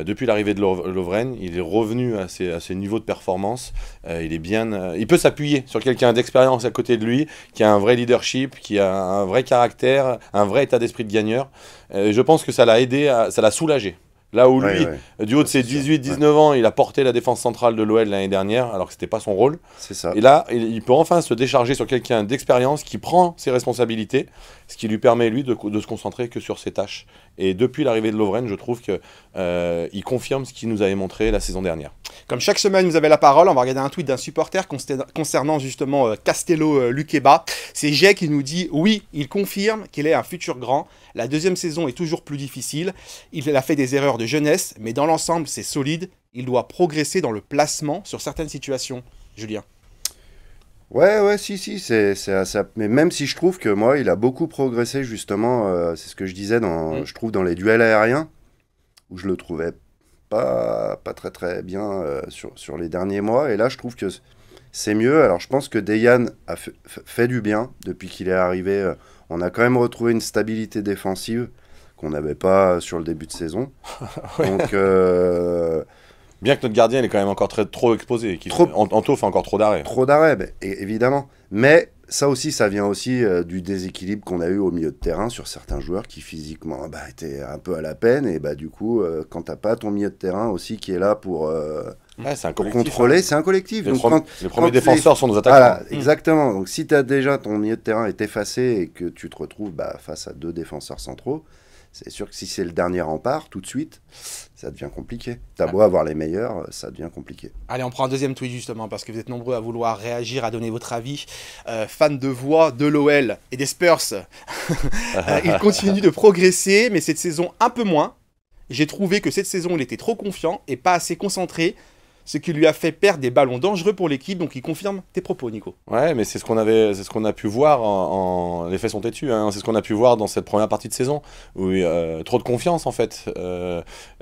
B: Depuis l'arrivée de Lovren, il est revenu à ses niveaux de performance. Il peut s'appuyer sur quelqu'un d'expérience à côté de lui, qui a un vrai leadership, qui a un vrai caractère, un vrai état d'esprit de gagneur. Je pense que ça l'a aidé, ça l'a soulagé. Là où lui, du haut de ses 18-19 ans, il a porté la défense centrale de l'OL l'année dernière, alors que ce n'était pas son rôle.
C: C'est ça.
B: Et là, il peut enfin se décharger sur quelqu'un d'expérience qui prend ses responsabilités, ce qui lui permet, lui, de se concentrer que sur ses tâches. Et depuis l'arrivée de Lovren, je trouve qu'il confirme ce qu'il nous avait montré la saison dernière.
A: Comme chaque semaine, vous avez la parole. On va regarder un tweet d'un supporter concernant justement Castello Luqueba. C'est Jay qui nous dit « Oui, il confirme qu'il est un futur grand. La deuxième saison est toujours plus difficile. Il a fait des erreurs de jeunesse, mais dans l'ensemble, c'est solide. Il doit progresser dans le placement sur certaines situations. » Julien.
C: Ouais, si, mais même si je trouve que moi, il a beaucoup progressé, justement, c'est ce que je disais, je trouve, dans les duels aériens, où je le trouvais pas très très bien sur les derniers mois, et là, je trouve que c'est mieux. Alors, je pense que Dejan a fait du bien depuis qu'il est arrivé. On a quand même retrouvé une stabilité défensive qu'on n'avait pas sur le début de saison.
B: Ouais.
C: Donc...
B: Bien que notre gardien il est quand même encore trop exposé. Anto fait encore trop d'arrêts.
C: Trop d'arrêts, évidemment. Mais ça aussi, ça vient aussi du déséquilibre qu'on a eu au milieu de terrain sur certains joueurs qui physiquement étaient un peu à la peine. Et du coup, quand t'as pas ton milieu de terrain aussi qui est là pour contrôler, c'est un collectif.
B: Les premiers défenseurs sont nos attaquants.
C: Voilà, exactement. Donc si tu as déjà ton milieu de terrain est effacé et que tu te retrouves face à deux défenseurs centraux, c'est sûr que si c'est le dernier rempart, tout de suite, ça devient compliqué. T'as beau avoir les meilleurs, ça devient compliqué.
A: Allez, on prend un deuxième tweet justement, parce que vous êtes nombreux à vouloir réagir, à donner votre avis. Fans de voix de l'OL et des Spurs, il continue de progresser, mais cette saison un peu moins. J'ai trouvé que cette saison, il était trop confiant et pas assez concentré, ce qui lui a fait perdre des ballons dangereux pour l'équipe. Donc il confirme tes propos, Nico.
B: Ouais, mais c'est ce qu'on a pu voir les faits sont têtus, hein. C'est ce qu'on a pu voir dans cette première partie de saison où trop de confiance en fait.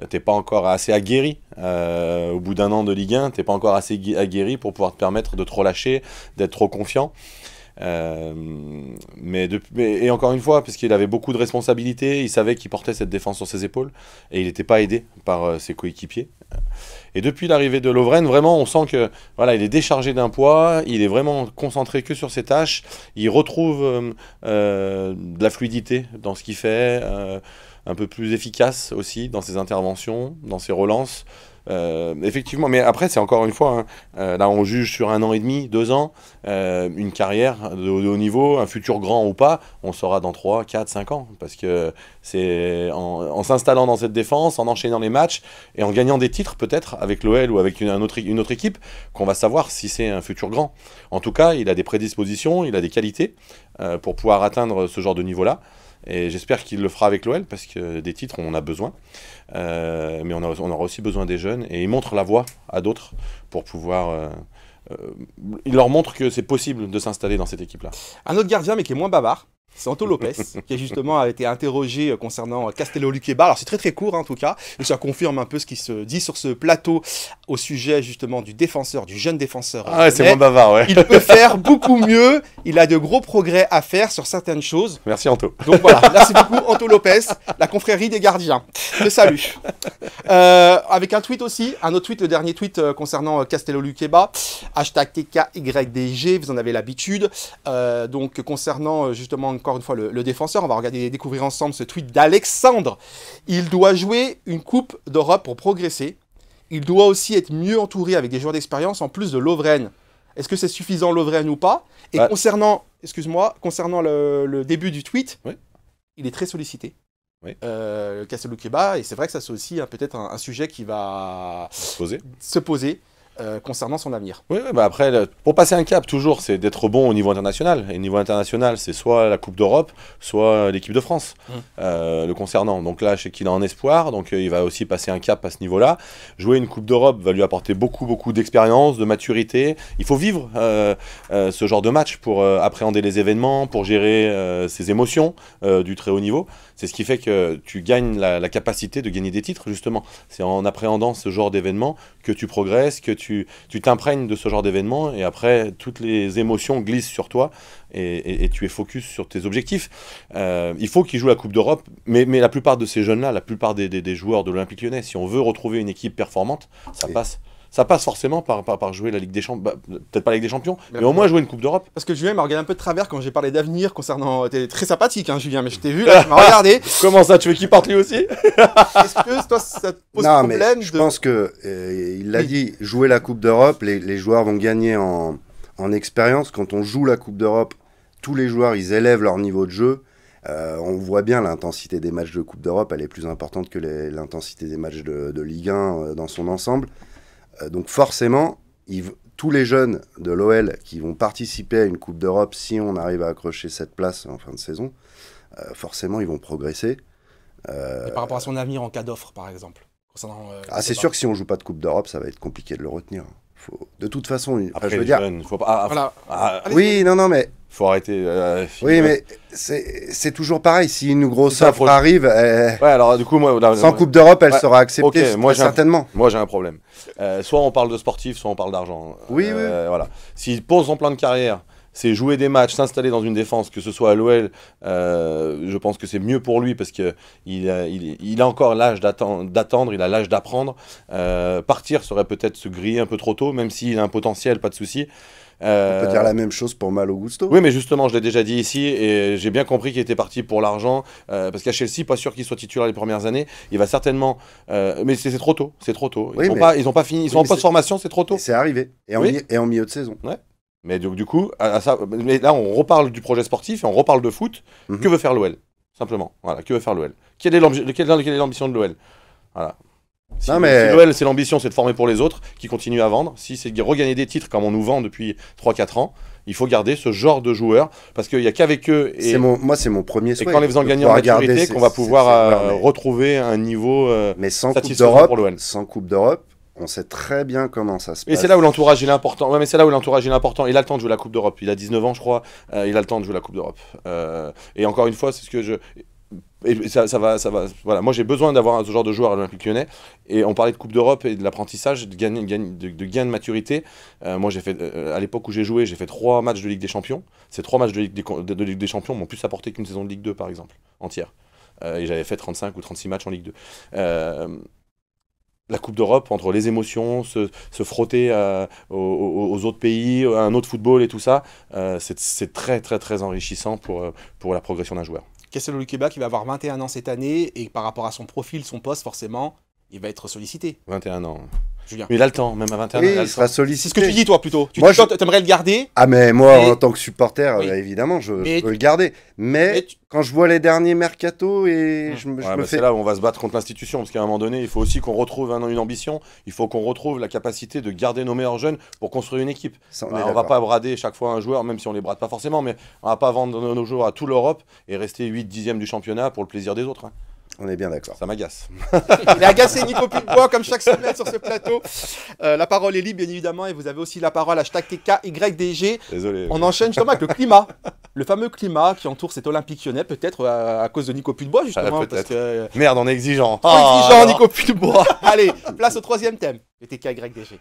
B: T'es pas encore assez aguerri au bout d'un an de Ligue 1, t'es pas encore assez aguerri pour pouvoir te permettre de trop lâcher, d'être trop confiant. Et encore une fois, parce qu'il avait beaucoup de responsabilités, il savait qu'il portait cette défense sur ses épaules et il n'était pas aidé par ses coéquipiers. Et depuis l'arrivée de Lovren, vraiment, on sent que voilà, il est déchargé d'un poids, il est vraiment concentré que sur ses tâches, il retrouve de la fluidité dans ce qu'il fait, un peu plus efficace aussi dans ses interventions, dans ses relances. Effectivement, mais après c'est encore une fois, là on juge sur 1 an et demi, 2 ans, une carrière de haut niveau, un futur grand ou pas, on saura dans 3, 4, 5 ans, parce que c'est en s'installant dans cette défense, en enchaînant les matchs, et en gagnant des titres peut-être avec l'OL ou avec une autre équipe, qu'on va savoir si c'est un futur grand. En tout cas, il a des prédispositions, il a des qualités pour pouvoir atteindre ce genre de niveau-là. Et j'espère qu'il le fera avec l'OL, parce que des titres, on en a besoin. Mais on aura aussi besoin des jeunes. Et il montre la voie à d'autres pour pouvoir... il leur montre que c'est possible de s'installer dans cette équipe-là.
A: Un autre gardien, mais qui est moins bavard, c'est Anto Lopez, qui justement a été interrogé concernant Castello Luqueba. Alors c'est très très court en tout cas, et ça confirme un peu ce qui se dit sur ce plateau au sujet justement du défenseur, du jeune défenseur.
B: Ah ouais, c'est moins bavard, ouais.
A: Il peut faire beaucoup mieux, il a de gros progrès à faire sur certaines choses.
B: Merci Anto.
A: Donc voilà, merci beaucoup Anto Lopez, la confrérie des gardiens. Je salue. Avec un tweet aussi, un autre tweet, le dernier tweet concernant Castello Luqueba, #TKYDG, vous en avez l'habitude. Donc concernant justement encore une fois le défenseur, on va découvrir ensemble ce tweet d'Alexandre. Il doit jouer une Coupe d'Europe pour progresser. Il doit aussi être mieux entouré avec des joueurs d'expérience en plus de Lovren. Est-ce que c'est suffisant Lovren ou pas? Et concernant le début du tweet,
B: oui,
A: il est très sollicité.
B: Oui.
A: Castello Luqueba, et c'est vrai que ça c'est aussi peut-être un sujet qui va
B: se poser.
A: concernant son avenir.
B: Oui, oui, bah après, pour passer un cap, toujours, c'est d'être bon au niveau international. Et au niveau international, c'est soit la Coupe d'Europe, soit l'équipe de France, le concernant. Donc là, je sais qu'il est en espoir, donc il va aussi passer un cap à ce niveau-là. Jouer une Coupe d'Europe va lui apporter beaucoup, beaucoup d'expérience, de maturité. Il faut vivre ce genre de match pour appréhender les événements, pour gérer ses émotions du très haut niveau. C'est ce qui fait que tu gagnes la capacité de gagner des titres, justement. C'est en appréhendant ce genre d'événements que tu progresses, que tu t'imprègnes de ce genre d'événements, et après, toutes les émotions glissent sur toi, et tu es focus sur tes objectifs. Il faut qu'ils jouent la Coupe d'Europe, mais la plupart de ces jeunes-là, la plupart des joueurs de l'Olympique Lyonnais, si on veut retrouver une équipe performante, ça passe. Ça passe forcément par jouer la Ligue des Champions, peut-être pas la Ligue des Champions, mais au moins jouer une Coupe d'Europe.
A: Parce que Julien m'a regardé un peu de travers quand j'ai parlé d'avenir concernant... T'es très sympathique, hein, Julien, mais je t'ai vu, là, tu m'as regardé.
B: Comment ça, tu veux qu'il parte lui aussi?
A: Est-ce que toi, ça te pose
C: Non,
A: problème
C: mais je pense que, il l'a dit, jouer la Coupe d'Europe, les joueurs vont gagner en expérience. Quand on joue la Coupe d'Europe, tous les joueurs, ils élèvent leur niveau de jeu. On voit bien l'intensité des matchs de Coupe d'Europe, elle est plus importante que l'intensité des matchs de Ligue 1 dans son ensemble. Donc forcément, tous les jeunes de l'OL qui vont participer à une Coupe d'Europe, si on arrive à accrocher cette place en fin de saison, forcément ils vont progresser.
A: Et par rapport à son avenir en cas d'offre, par exemple
C: c'est sûr que si on joue pas de Coupe d'Europe, ça va être compliqué de le retenir. De toute façon,
B: après,
C: je veux dire...
B: faut pas...
A: Voilà.
C: Oui, non, mais...
B: Faut arrêter.
C: Oui, mais c'est toujours pareil. Si une grosse
B: ça,
C: offre arrive,
B: ouais, alors du coup, moi,
C: sans Coupe d'Europe, elle sera acceptée,
B: okay, moi,
C: certainement.
B: Moi, j'ai un problème. Soit on parle de sportif, soit on parle d'argent.
C: Oui.
B: Voilà. S'il pose son plan de carrière, c'est jouer des matchs, s'installer dans une défense, que ce soit à l'OL, je pense que c'est mieux pour lui parce qu'il a encore l'âge d'attendre, il a l'âge d'apprendre. Partir serait peut-être se griller un peu trop tôt, même s'il a un potentiel, pas de souci.
C: On peut dire la même chose pour Malo Gusto.
B: Oui, mais justement, je l'ai déjà dit ici, et j'ai bien compris qu'il était parti pour l'argent, parce qu'à Chelsea, pas sûr qu'il soit titulaire les premières années. Il va certainement... mais c'est trop tôt, c'est trop tôt. Ils n'ont pas fini, ils sont en post-formation, c'est trop tôt.
C: C'est arrivé, et en milieu de saison.
B: Ouais. Mais du coup, mais là, on reparle du projet sportif, et on reparle de foot. Que veut faire l'OL? Simplement, voilà, que veut faire l'OL? Quelle est l'ambition de l'OL? Voilà. Si l'OL, c'est l'ambition, c'est de former pour les autres, qui continuent à vendre. Si c'est de regagner des titres comme on nous vend depuis 3-4 ans, il faut garder ce genre de joueurs, parce qu'il n'y a qu'avec eux,
C: moi c'est mon premier souhait.
B: Et qu'en les faisant gagner en maturité, qu'on va pouvoir retrouver un niveau satisfaisant pour l'OL.
C: Sans Coupe d'Europe, on sait très bien comment ça se passe.
B: Et c'est là où l'entourage il est important. Ouais, mais c'est là où l'entourage il est important. Il a le temps de jouer la Coupe d'Europe. Il a 19 ans, je crois. Il a le temps de jouer la Coupe d'Europe. Et encore une fois, c'est ce que je... Et ça va. Voilà. Moi, j'ai besoin d'avoir ce genre de joueur à l'Olympique Lyonnais. Et on parlait de Coupe d'Europe et de l'apprentissage, de gain de maturité. Moi, j'ai fait, à l'époque où j'ai joué, j'ai fait 3 matchs de Ligue des Champions. Ces 3 matchs de Ligue des Champions m'ont plus apporté qu'une saison de Ligue 2, par exemple, entière. Et j'avais fait 35 ou 36 matchs en Ligue 2. La Coupe d'Europe, entre les émotions, se frotter aux autres pays, à un autre football et tout ça, c'est très, très, très enrichissant pour la progression d'un joueur.
A: Kessel Lukeba qui va avoir 21 ans cette année, et par rapport à son profil, son poste, forcément, il va être sollicité.
B: 21 ans.
A: Julien.
B: Mais il a le temps, même à 21 ans.
C: Il sera sollicité.
A: C'est ce que tu dis, toi, plutôt. Tu aimerais le garder?
C: Ah, mais moi, en tant que supporter, évidemment, je veux le garder. Mais quand je vois les derniers mercato, je me fais...
B: C'est là où on va se battre contre l'institution, parce qu'à un moment donné, il faut aussi qu'on retrouve une ambition, il faut qu'on retrouve la capacité de garder nos meilleurs jeunes pour construire une équipe. On va pas brader chaque fois un joueur, même si on les brade pas forcément, mais on va pas vendre nos joueurs à toute l'Europe et rester 8/10e du championnat pour le plaisir des autres.
C: On est bien d'accord.
B: Ça m'agace.
A: Il est agacé, Nico Pulpois, comme chaque semaine sur ce plateau. La parole est libre, bien évidemment, et vous avez aussi la parole, #TKYDG.
B: Désolé.
A: On enchaîne justement avec le climat. Le fameux climat qui entoure cet Olympique Lyonnais, peut-être à cause de Nico Pulpois, justement.
B: Parce que... Merde, on est exigeant.
A: Exigeant, Nico Pulpois. Allez, place au 3e thème, le TKYDG.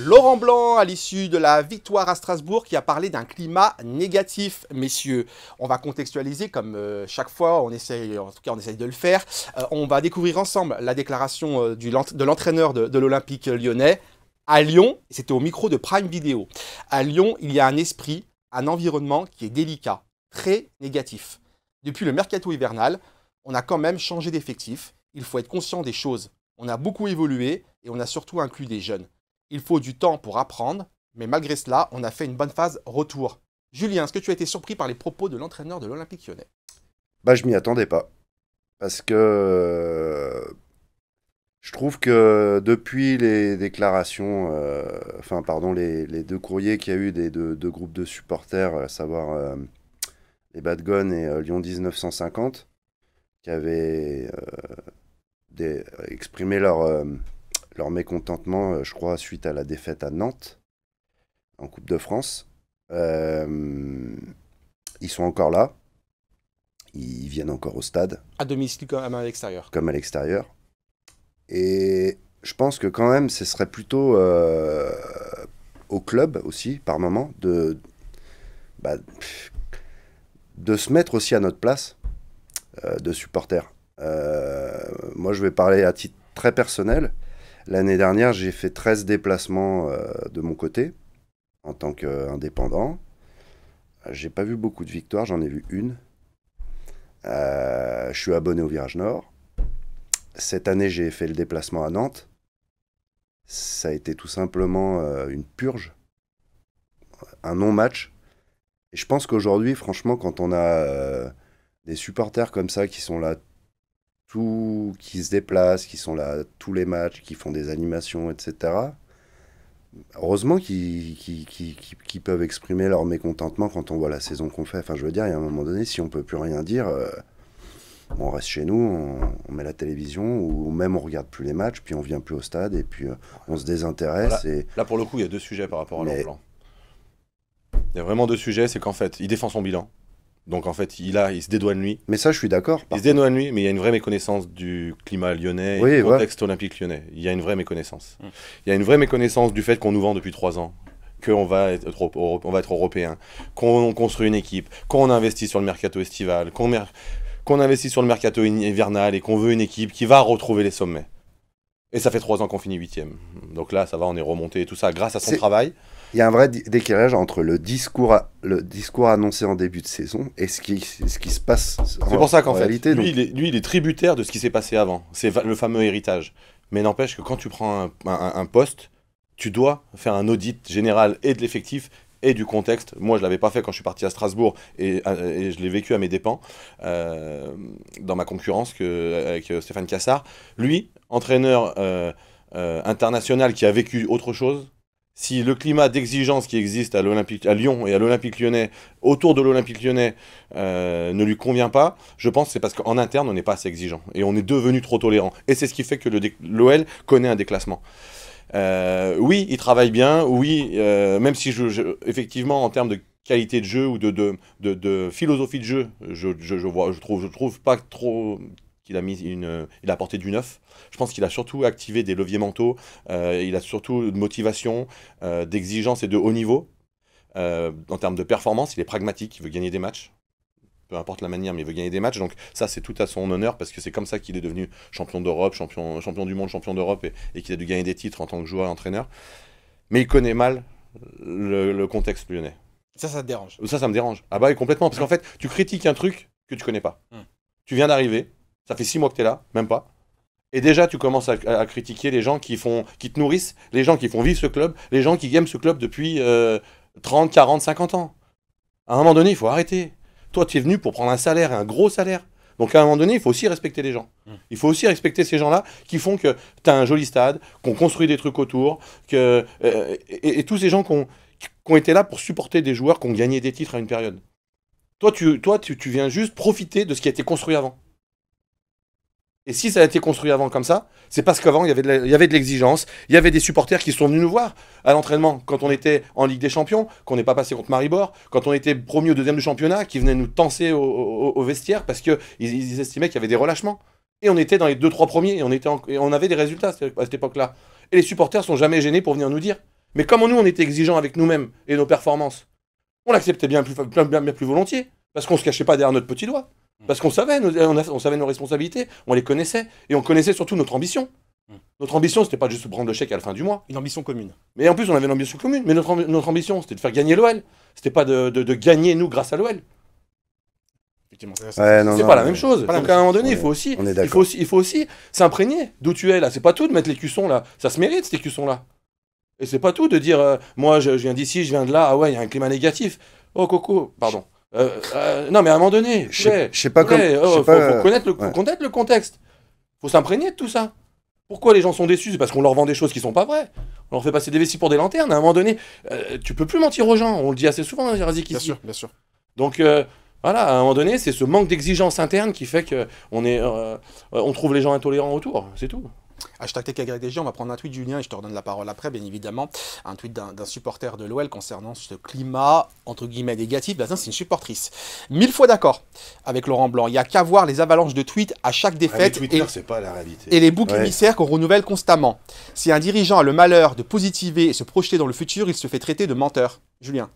A: Laurent Blanc, à l'issue de la victoire à Strasbourg, qui a parlé d'un climat négatif, messieurs. On va contextualiser comme chaque fois, on essaye de le faire. On va découvrir ensemble la déclaration de l'entraîneur de l'Olympique Lyonnais. À Lyon, c'était au micro de Prime Video, à Lyon, il y a un esprit, un environnement qui est délicat, très négatif. Depuis le mercato hivernal, on a quand même changé d'effectif. Il faut être conscient des choses. On a beaucoup évolué et on a surtout inclus des jeunes. Il faut du temps pour apprendre, mais malgré cela, on a fait une bonne phase retour. Julien, est-ce que tu as été surpris par les propos de l'entraîneur de l'Olympique Lyonnais?
C: Je m'y attendais pas. Parce que je trouve que depuis les déclarations, enfin, pardon, les deux courriers qu'il y a eu des deux groupes de supporters, à savoir les Bad Guns et Lyon 1950, qui avaient exprimé leur mécontentement, je crois, suite à la défaite à Nantes en Coupe de France. Ils sont encore là. Ils viennent encore au stade.
A: À domicile comme à l'extérieur.
C: Comme à l'extérieur. Et je pense que quand même, ce serait plutôt au club aussi, par moment, de se mettre aussi à notre place de supporters. Moi, je vais parler à titre très personnel. L'année dernière, j'ai fait 13 déplacements de mon côté, en tant qu'indépendant. J'ai pas vu beaucoup de victoires, j'en ai vu une. Je suis abonné au Virage Nord. Cette année, j'ai fait le déplacement à Nantes. Ça a été tout simplement une purge, un non-match. Et je pense qu'aujourd'hui, franchement, quand on a des supporters comme ça qui sont là, qui se déplacent, qui sont là tous les matchs, qui font des animations, etc., heureusement qu'ils peuvent exprimer leur mécontentement quand on voit la saison qu'on fait. Enfin, je veux dire, il y a un moment donné, si on peut plus rien dire, on reste chez nous, on met la télévision, ou même on regarde plus les matchs, puis on vient plus au stade, et puis on se désintéresse.
B: Voilà. Là, pour le coup, il y a deux sujets par rapport à leur plan. Il y a vraiment deux sujets, c'est qu'en fait, il défend son bilan. Donc en fait, il se dédouane lui.
C: Mais ça, je suis d'accord.
B: Il se dédouane lui, mais il y a une vraie méconnaissance du climat lyonnais et du contexte olympique lyonnais. Il y a une vraie méconnaissance. Il y a une vraie méconnaissance du fait qu'on nous vend depuis 3 ans, qu'on va être européen, qu'on construit une équipe, qu'on investit sur le mercato estival, qu'on investit sur le mercato hivernal et qu'on veut une équipe qui va retrouver les sommets. Et ça fait 3 ans qu'on finit 8e. Donc là, ça va, on est remonté et tout ça grâce à son travail.
C: Il y a un vrai décalage entre le discours annoncé en début de saison et ce qui se passe
B: C'est pour ça qu'en fait,
C: réalité,
B: lui, il est tributaire de ce qui s'est passé avant. C'est le fameux héritage. Mais n'empêche que quand tu prends un poste, tu dois faire un audit général et de l'effectif et du contexte. Moi, je ne l'avais pas fait quand je suis parti à Strasbourg et je l'ai vécu à mes dépens dans ma concurrence avec Stéphane Cassard. Lui, entraîneur international qui a vécu autre chose, si le climat d'exigence qui existe à Lyon et à l'Olympique Lyonnais, autour de l'Olympique Lyonnais, ne lui convient pas, je pense que c'est parce qu'en interne, on n'est pas assez exigeant. Et on est devenu trop tolérant. Et c'est ce qui fait que l'OL connaît un déclassement. Oui, il travaille bien, oui, même si effectivement, en termes de qualité de jeu ou de philosophie de jeu, je trouve pas trop qu'il il a apporté du neuf. Je pense qu'il a surtout activé des leviers mentaux, il a surtout de motivation, d'exigence et de haut niveau. En termes de performance, il est pragmatique, il veut gagner des matchs. Peu importe la manière, mais il veut gagner des matchs. Donc ça, c'est tout à son honneur, parce que c'est comme ça qu'il est devenu champion d'Europe, champion du monde, champion d'Europe, et qu'il a dû gagner des titres en tant que joueur et entraîneur. Mais il connaît mal le contexte lyonnais.
A: Ça te dérange?
B: Ça me dérange. Ah bah oui, complètement. Parce qu'en fait, tu critiques un truc que tu connais pas. Tu viens d'arriver, ça fait 6 mois que tu es là, même pas. Et déjà, tu commences à critiquer les gens qui te nourrissent, les gens qui font vivre ce club, les gens qui aiment ce club depuis 30, 40, 50 ans. À un moment donné, il faut arrêter. Toi, tu es venu pour prendre un salaire, un gros salaire. Donc à un moment donné, il faut aussi respecter les gens. Il faut aussi respecter ces gens-là qui font que tu as un joli stade, qu'on construit des trucs autour, et tous ces gens qui ont été là pour supporter des joueurs qui ont gagné des titres à une période. Toi, tu viens juste profiter de ce qui a été construit avant. Et si ça a été construit avant comme ça, c'est parce qu'avant, il y avait de l'exigence, il y avait des supporters qui sont venus nous voir à l'entraînement quand on était en Ligue des Champions, qu'on n'est pas passé contre Maribor, quand on était promu au 2e du championnat, qui venaient nous tenser au vestiaire parce qu'ils estimaient qu'il y avait des relâchements. Et on était dans les 2-3 premiers, et on avait des résultats à cette époque-là. Et les supporters sont jamais gênés pour venir nous dire. Mais comme nous, on était exigeants avec nous-mêmes et nos performances, on l'acceptait bien plus volontiers, parce qu'on ne se cachait pas derrière notre petit doigt. Parce qu'on savait, on savait nos responsabilités, on les connaissait, et on connaissait surtout notre ambition. Notre ambition, c'était pas juste de prendre le chèque à la fin du mois.
A: Une ambition commune.
B: Mais en plus, on avait une ambition commune. Mais notre ambition, c'était de faire gagner l'OL. C'était pas de gagner, nous, grâce à l'OL.
A: Effectivement,
B: c'est pas la même chose. Donc à un moment donné, il faut aussi s'imprégner d'où tu es là. C'est pas tout de mettre les cuissons là. Ça se mérite, ces cuissons-là. Et c'est pas tout de dire, moi, je viens d'ici, je viens de là, ah ouais, il y a un climat négatif. Oh, Coco, pardon. Non, mais à un moment donné,
C: Je sais pas comme.
B: faut connaître le contexte. Faut s'imprégner de tout ça. Pourquoi les gens sont déçus? C'est parce qu'on leur vend des choses qui sont pas vraies. On leur fait passer des vessies pour des lanternes. À un moment donné, tu peux plus mentir aux gens. On le dit assez souvent, hein, Razik,
A: Bien
B: ici.
A: sûr, bien sûr.
B: Donc voilà, à un moment donné, c'est ce manque d'exigence interne qui fait que on trouve les gens intolérants autour. C'est tout.
A: Hashtag TechAgrégDG, on va prendre un tweet, Julien, et je te redonne la parole après, bien évidemment. Un tweet d'un supporter de l'OL concernant ce climat, entre guillemets, négatif. Là, c'est une supportrice. 1000 fois d'accord avec Laurent Blanc. Il n'y a qu'à voir les avalanches de tweets à chaque défaite.
B: Twitter, c'est pas la réalité.
A: Et les boucs émissaires qu'on renouvelle constamment. Si un dirigeant a le malheur de positiver et se projeter dans le futur, il se fait traiter de menteur. Julien.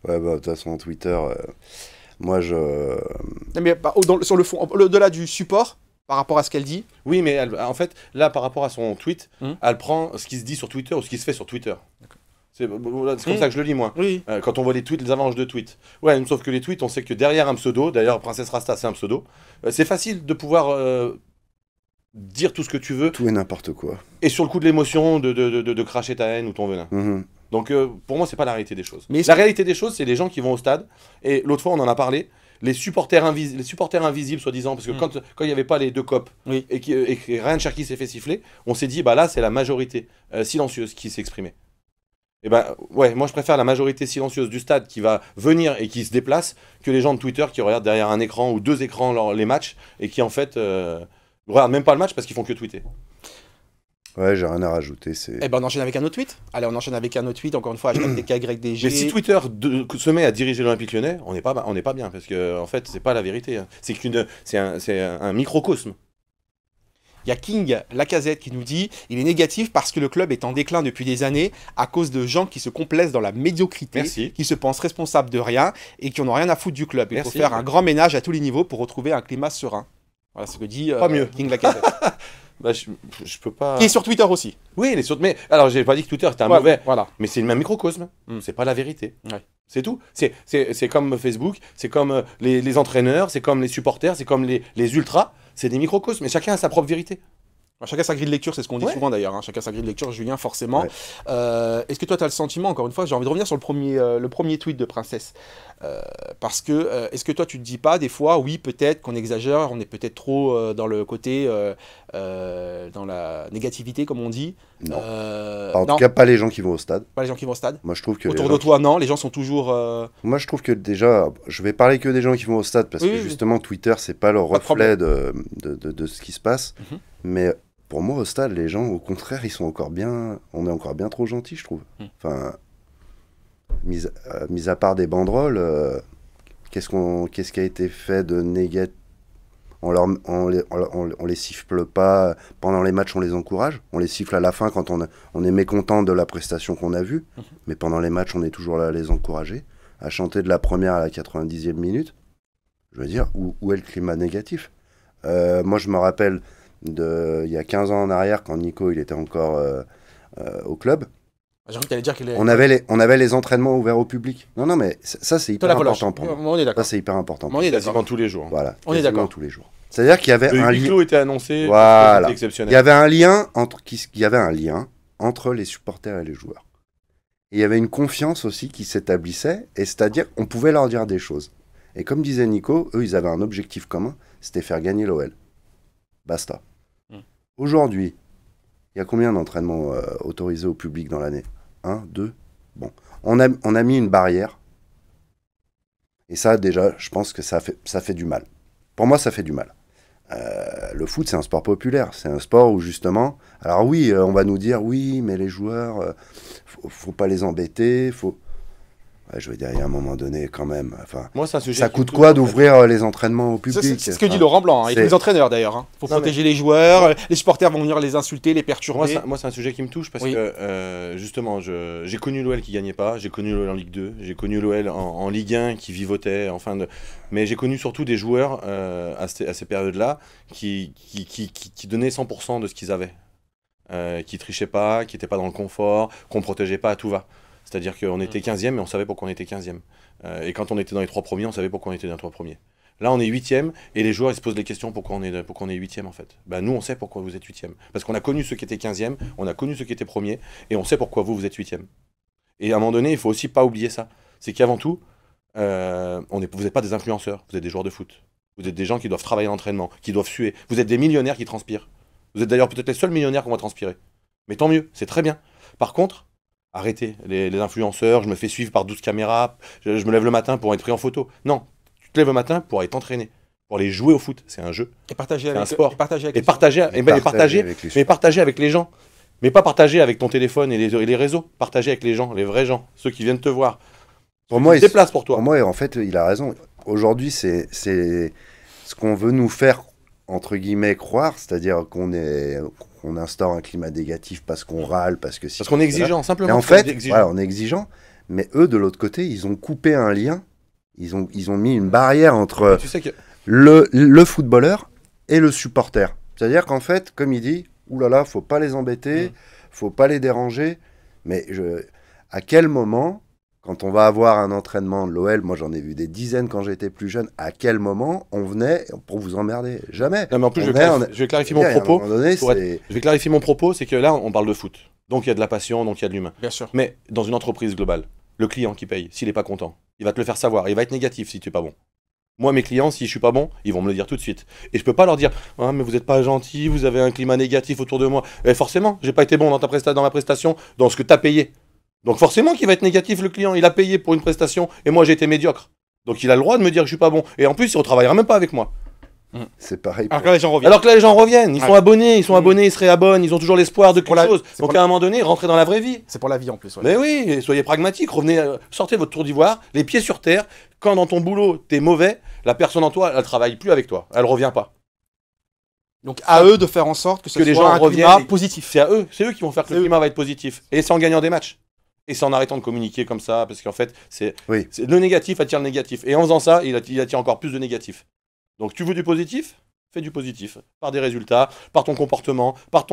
C: Ouais, bah, de toute façon, Twitter, moi, je.
A: Non, mais sur le fond, au-delà du support, par rapport à ce qu'elle dit.
B: Oui, mais en fait, là, par rapport à son tweet, elle prend ce qui se dit sur Twitter ou ce qui se fait sur Twitter. C'est comme ça que je le lis, moi.
A: Oui.
B: Quand on voit les tweets, les avalanches de tweets. Ouais, sauf que les tweets, on sait que derrière un pseudo, d'ailleurs, Princesse Rasta, c'est un pseudo, c'est facile de pouvoir dire tout ce que tu veux.
C: Tout et n'importe quoi.
B: Et sur le coup de l'émotion, de cracher ta haine ou ton venin. Donc, pour moi, c'est pas la réalité des choses. Mais la réalité des choses, c'est les gens qui vont au stade. Et l'autre fois, on en a parlé. Les supporters invisibles, soi-disant, parce que quand il n'y avait pas les deux copes et que Ryan Cherki s'est fait siffler, on s'est dit, bah là, c'est la majorité silencieuse qui s'est exprimée. Et ben ouais, moi je préfère la majorité silencieuse du stade qui va venir et qui se déplace que les gens de Twitter qui regardent derrière un écran ou deux écrans les matchs et qui en fait regardent même pas le match parce qu'ils font que tweeter.
C: Ouais, j'ai rien à rajouter.
A: Eh ben on enchaîne avec un autre tweet. Allez, on enchaîne avec un autre tweet, encore une fois, hashtag TechAgrégDG.
B: Mais si Twitter se met à diriger l'Olympique Lyonnais, on n'est pas bien, parce que en fait, c'est pas la vérité. Hein. C'est un microcosme.
A: Il y a King Lacazette qui nous dit « Il est négatif parce que le club est en déclin depuis des années à cause de gens qui se complaisent dans la médiocrité, qui se pensent responsables de rien et qui n'ont rien à foutre du club. Il faut faire un grand ménage à tous les niveaux pour retrouver un climat serein. » Voilà ce que dit King Lacazette.
B: Bah, je peux pas...
A: Qui est sur Twitter aussi.
B: Oui, il est sur... Mais alors, j'ai pas dit que Twitter était un mauvais,
A: voilà.
B: Mais c'est le même microcosme. C'est pas la vérité.
A: Ouais.
B: C'est tout. C'est comme Facebook, c'est comme les entraîneurs, c'est comme les supporters, c'est comme les ultras. C'est des microcosmes, mais chacun a sa propre vérité.
A: Chacun sa grille de lecture, c'est ce qu'on dit souvent d'ailleurs. Hein. Chacun sa grille de lecture, Julien, forcément. Ouais. Est-ce que toi, tu as le sentiment, encore une fois, j'ai envie de revenir sur le premier tweet de Princesse. Parce que, est-ce que toi, tu te dis pas, des fois, oui, peut-être qu'on exagère, on est peut-être trop dans le côté, dans la négativité, comme on dit.
C: Non. En tout cas, pas les gens qui vont au stade.
A: Pas les gens qui vont au stade.
C: Moi, je trouve que
A: autour de toi, non, les gens sont toujours...
C: Moi, je trouve que déjà, je vais parler que des gens qui vont au stade, parce que justement, Twitter, c'est pas le reflet de ce qui se passe. Mais... Pour moi, au stade, les gens, au contraire, on est encore bien trop gentils, je trouve. Enfin, mis à part des banderoles, qu'est-ce qui a été fait de négatif? On les siffle pas pendant les matchs, on les encourage. On les siffle à la fin quand on est mécontent de la prestation qu'on a vue. Mais pendant les matchs, on est toujours là à les encourager, à chanter de la première à la 90e minute. Je veux dire, où est le climat négatif? Moi, je me rappelle... il y a 15 ans en arrière, quand Nico il était encore au club,
A: j'ai envie d'aller dire qu'il est...
C: on avait les entraînements ouverts au public. Non, mais ça c'est hyper important pour moi.
A: On est d'accord.
C: Ça c'est hyper important.
A: On est d'accord.
B: Quasiment tous les jours.
C: Voilà.
A: On est d'accord.
C: Tous les jours. C'est-à-dire qu'il y avait un
B: lien. Le était annoncé.
C: Voilà.
B: Exceptionnel.
C: Il y avait un lien entre les supporters et les joueurs. Et il y avait une confiance aussi qui s'établissait, et c'est-à-dire on pouvait leur dire des choses. Et comme disait Nico, eux ils avaient un objectif commun, c'était faire gagner l'OL. Basta. Aujourd'hui, il y a combien d'entraînements autorisés au public dans l'année? 1, 2? Bon. On a mis une barrière. Et ça, déjà, je pense que ça fait du mal. Pour moi, ça fait du mal. Le foot, c'est un sport populaire. C'est un sport où, justement... Alors oui, on va nous dire, oui, mais les joueurs, faut pas les embêter, faut... Ouais, je veux dire, il y a un moment donné, quand même. Enfin,
B: moi, c'est un sujet
C: ça coûte quoi d'ouvrir les entraînements au public?
A: C'est ce que dit Laurent Blanc, et tous les entraîneurs d'ailleurs. Il faut protéger les joueurs, les supporters vont venir les insulter, les perturber.
B: Moi, c'est un sujet qui me touche parce que, justement, j'ai connu l'OL qui gagnait pas, j'ai connu l'OL en Ligue 2, j'ai connu l'OL en Ligue 1 qui vivotait, mais j'ai connu surtout des joueurs à ces périodes-là qui donnaient 100% de ce qu'ils avaient. Qui trichaient pas, qui n'étaient pas dans le confort, qu'on protégeait pas à tout va. C'est-à-dire qu'on était 15e, mais on savait pourquoi on était 15e. Et quand on était dans les 3 premiers, on savait pourquoi on était dans les 3 premiers. Là, on est 8e, et les joueurs ils se posent des questions pourquoi on est 8e en fait. Bah, nous, on sait pourquoi vous êtes 8e. Parce qu'on a connu ceux qui étaient 15e, on a connu ceux qui étaient premiers, et on sait pourquoi vous êtes 8e. Et à un moment donné, il faut aussi pas oublier ça. C'est qu'avant tout, Vous n'êtes pas des influenceurs, vous êtes des joueurs de foot. Vous êtes des gens qui doivent travailler à l'entraînement, qui doivent suer. Vous êtes des millionnaires qui transpirent. Vous êtes d'ailleurs peut-être les seuls millionnaires qu'on va transpirer. Mais tant mieux, c'est très bien. Par contre, arrêtez les influenceurs, je me fais suivre par 12 caméras, je me lève le matin pour être pris en photo. Non, tu te lèves le matin pour aller t'entraîner, pour aller jouer au foot. C'est un jeu,
A: Et partager
B: c'est
A: avec
B: un sport.
A: Et partager avec
B: Et
A: les
B: partager,
C: Et
B: et ben,
C: partager avec les
B: mais partager avec les gens. Mais pas partager avec ton téléphone et les réseaux. Partager avec les gens, les vrais gens, ceux qui viennent te voir.
C: Pour moi,
B: Ils se déplacent pour toi.
C: Pour moi, en fait, il a raison. Aujourd'hui, c'est ce qu'on veut nous faire, entre guillemets, croire, c'est-à-dire qu'on instaure un climat négatif parce qu'on râle, parce que...
B: Parce qu'on est exigeant, simplement.
C: Mais en
B: parce qu'on est
C: fait,
B: exigeant.
C: voilà, on est exigeant, mais eux, de l'autre côté, ils ont coupé un lien, ils ont mis une barrière entre
B: Tu sais que
C: le footballeur et le supporter. C'est-à-dire qu'en fait, comme il dit, oulala, faut pas les embêter, faut pas les déranger, mais à quel moment, quand on va avoir un entraînement de l'OL, moi j'en ai vu des dizaines quand j'étais plus jeune, à quel moment on venait pour vous emmerder? Jamais.
B: non, mais en plus,
C: On
B: je vais clarifier mon
C: à un
B: propos.
C: moment donné,
B: pour
C: c'est-
B: Je vais clarifier mon propos, c'est que là, on parle de foot. Donc il y a de la passion, donc il y a de l'humain.
A: Bien sûr.
B: Mais dans une entreprise globale, le client qui paye, s'il n'est pas content, il va te le faire savoir. Il va être négatif si tu n'es pas bon. Moi, mes clients, si je suis pas bon, ils vont me le dire tout de suite. Et je peux pas leur dire, ah, mais vous n'êtes pas gentil, vous avez un climat négatif autour de moi. Et forcément, j'ai pas été bon dans ma prestation, dans ce que tu as payé. Donc forcément qu'il va être négatif, le client. Il a payé pour une prestation et moi j'ai été médiocre. Donc il a le droit de me dire que je suis pas bon. Et en plus, il ne retravaillera même pas avec moi.
C: c'est pareil.
A: Alors que là, les gens reviennent.
B: Alors que là, les gens reviennent, ils sont
A: Ouais.
B: abonnés, ils se réabonnent, ils ont toujours l'espoir de
A: pour
B: quelque
A: la-
B: chose.
A: c'est
B: Donc
A: pour
B: à un moment donné, rentrez dans la vraie vie.
A: C'est pour la vie en plus. Ouais.
B: Mais oui, soyez pragmatiques, revenez, sortez votre tour d'ivoire, les pieds sur terre. Quand dans ton boulot, t'es mauvais, la personne en toi, elle travaille plus avec toi, elle revient pas.
A: Donc à eux de faire en sorte que ce
B: Que les
A: soit
B: gens
A: un
B: reviennent
A: climat
B: et-
A: positif.
B: C'est eux qui vont faire que
A: C'est
B: le
A: eux.
B: climat va être positif. Et c'est en gagnant des matchs. Et c'est en arrêtant de communiquer comme ça, parce qu'en fait,
C: Oui.
B: le négatif attire le négatif. Et en faisant ça, il attire encore plus de négatif. Donc tu veux du positif? Fais du positif. Par des résultats, par ton comportement, par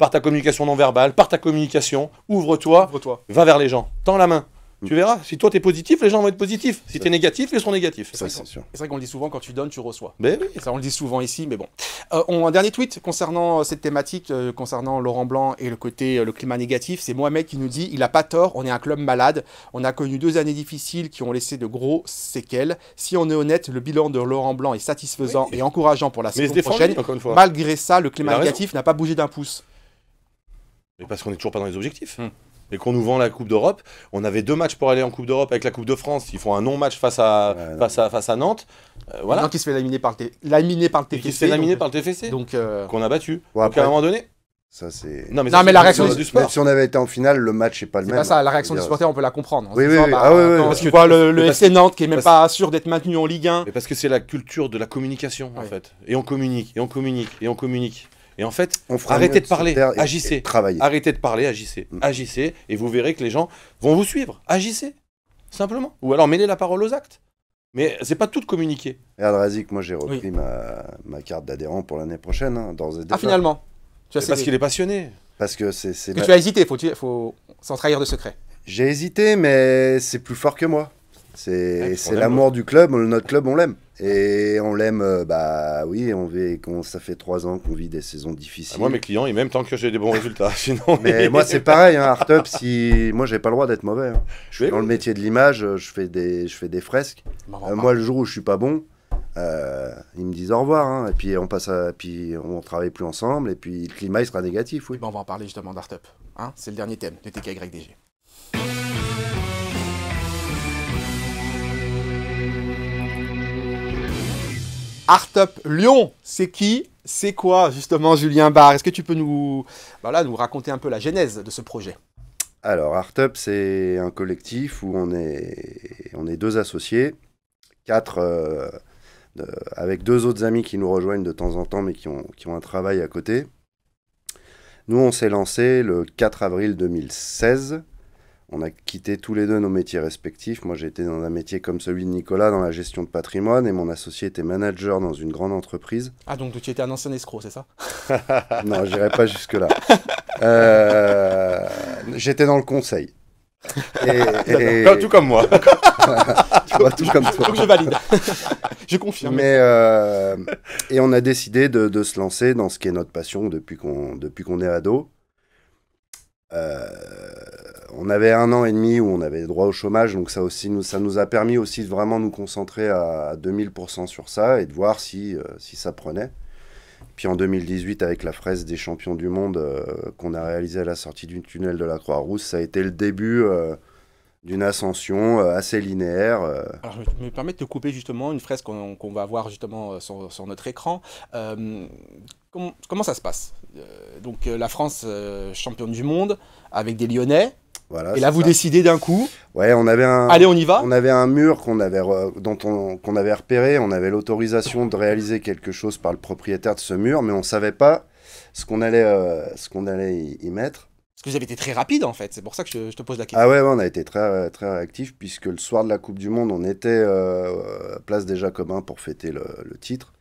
B: ta communication non verbale, par ta communication. Ouvre-toi,
A: Ouvre-toi.
B: va vers les gens. Tends la main. Tu verras, si toi t'es positif, les gens vont être positifs. Si t'es négatif, ils seront négatifs.
C: Ça, c'est sûr.
A: C'est vrai qu'on le dit souvent, quand tu donnes, tu reçois.
B: Mais oui.
A: Et ça, on le dit souvent ici, mais bon. Un dernier tweet concernant cette thématique, concernant Laurent Blanc et le côté, le climat négatif. C'est Mohamed qui nous dit, il a pas tort, on est un club malade. On a connu 2 années difficiles qui ont laissé de gros séquelles. Si on est honnête, le bilan de Laurent Blanc est satisfaisant
B: Oui.
A: et encourageant pour la
B: Mais il se
A: saison
B: défend,
A: prochaine.
B: lui, encore une fois.
A: Malgré ça, le
B: Il
A: climat
B: a raison.
A: négatif n'a pas bougé d'un pouce.
B: Mais parce qu'on n'est toujours pas dans les objectifs.
A: Hmm.
B: Et qu'on nous vend la Coupe d'Europe. On avait 2 matchs pour aller en Coupe d'Europe avec la Coupe de France. Ils font un non-match face à Nantes. Voilà.
A: Donc, il se fait laminer par le
B: Et qui se
A: TFC.
B: fait laminer
A: donc-
B: par le TFC.
A: Donc,
B: qu'on a battu.
C: Bon,
B: Donc
C: après,
B: à un moment donné.
C: ça c'est...
B: Non, mais,
A: Non,
B: ça,
A: mais
B: c'est
A: la
B: du-
A: réaction
B: c'est
A: du
B: du sport.
C: Même si on avait été en finale, le match n'est pas le
A: c'est
C: même.
A: pas ça, la réaction du
C: C'est-à-dire-
A: supporter, on peut la comprendre. En
C: Oui,
A: se
C: oui,
A: disant,
C: oui.
A: bah,
C: Ah, oui, oui.
A: quand
B: Parce
A: tu
B: que-
A: vois le
B: parce-
A: FC Nantes qui est même
B: parce-
A: pas sûr d'être maintenu en Ligue 1.
B: Mais parce que c'est la culture de la communication, en
A: Ouais.
B: fait. Et on communique, et on communique, et on communique. Et en fait,
C: On fera
B: arrêtez
C: mieux
B: de parler,
C: se taire et
B: agissez.
C: travailler.
B: Arrêtez de parler, agissez.
C: Mm.
B: Agissez, et vous verrez que les gens vont vous suivre. Agissez, simplement. Ou alors mêlez la parole aux actes. Mais c'est pas tout de communiquer.
C: Regarde, Razik, moi j'ai repris ma carte d'adhérent pour l'année prochaine. Hein, d'ores et déjà.
A: Ah, finalement. Tu as
B: C'est parce
A: cédé.
B: qu'il est passionné.
C: Parce que c'est
A: Que tu as hésité, faut sans trahir de secret.
C: J'ai hésité, mais c'est plus fort que moi.
B: Ouais,
C: C'est
B: on aime
C: l'amour du club. Notre club, on l'aime. Et on l'aime, bah oui, ça fait 3 ans qu'on vit des saisons difficiles.
B: Moi, mes clients, ils m'aiment tant que j'ai des bons résultats. Sinon,
C: Mais moi, c'est pareil, hein, Artup, moi, j'ai pas le droit d'être mauvais. Hein. Je suis
B: Oui,
C: dans
B: oui.
C: le métier de l'image, je fais des fresques.
A: Bon, on va
C: Moi, le jour où je suis pas bon, ils me disent au revoir. Hein, et puis, on travaille plus ensemble. Et puis, le climat, il sera négatif, oui.
A: on va en parler justement d'Artup. Hein, c'est le dernier thème de TKYDG. Artup Lyon, c'est qui? C'est quoi justement Julien Barre? Est-ce que tu peux nous raconter un peu la genèse de ce projet?
C: Alors, Artup, c'est un collectif où on est 2 associés, 4 avec 2 autres amis qui nous rejoignent de temps en temps, mais qui ont un travail à côté. Nous, on s'est lancé le 4 avril 2016. On a quitté tous les 2 nos métiers respectifs. Moi, j'ai été dans un métier comme celui de Nicolas, dans la gestion de patrimoine, et mon associé était manager dans une grande entreprise.
A: Ah, donc tu étais un ancien escroc, c'est ça?
C: Non, j'irai pas jusque-là. J'étais dans le conseil.
B: tout comme moi.
C: Tout comme toi.
A: Donc je valide. Je confirme.
C: Et on a décidé de se lancer dans ce qui est notre passion depuis qu'on est ado. on avait 1 an et demi où on avait droit au chômage, donc ça nous a permis aussi de vraiment nous concentrer à 2000% sur ça et de voir si ça prenait. Puis en 2018, avec la fresque des champions du monde qu'on a réalisée à la sortie du tunnel de la Croix-Rousse, ça a été le début d'une ascension assez linéaire.
A: Alors, je me permets de te couper justement une fresque qu'on va voir justement sur notre écran. Comment ça se passe? Donc la France championne du monde avec des Lyonnais.
C: Voilà,
A: et là, vous décidez d'un coup.
C: Ouais,
A: Allez, on y va.
C: On avait un mur qu'on avait repéré. On avait l'autorisation de réaliser quelque chose par le propriétaire de ce mur, mais on savait pas ce qu'on allait y mettre.
A: Parce que vous avez été très rapide en fait. C'est pour ça que je te pose la question.
C: Ah ouais, on a été très très réactifs puisque le soir de la Coupe du Monde, on était à Place des Jacobins pour fêter le titre.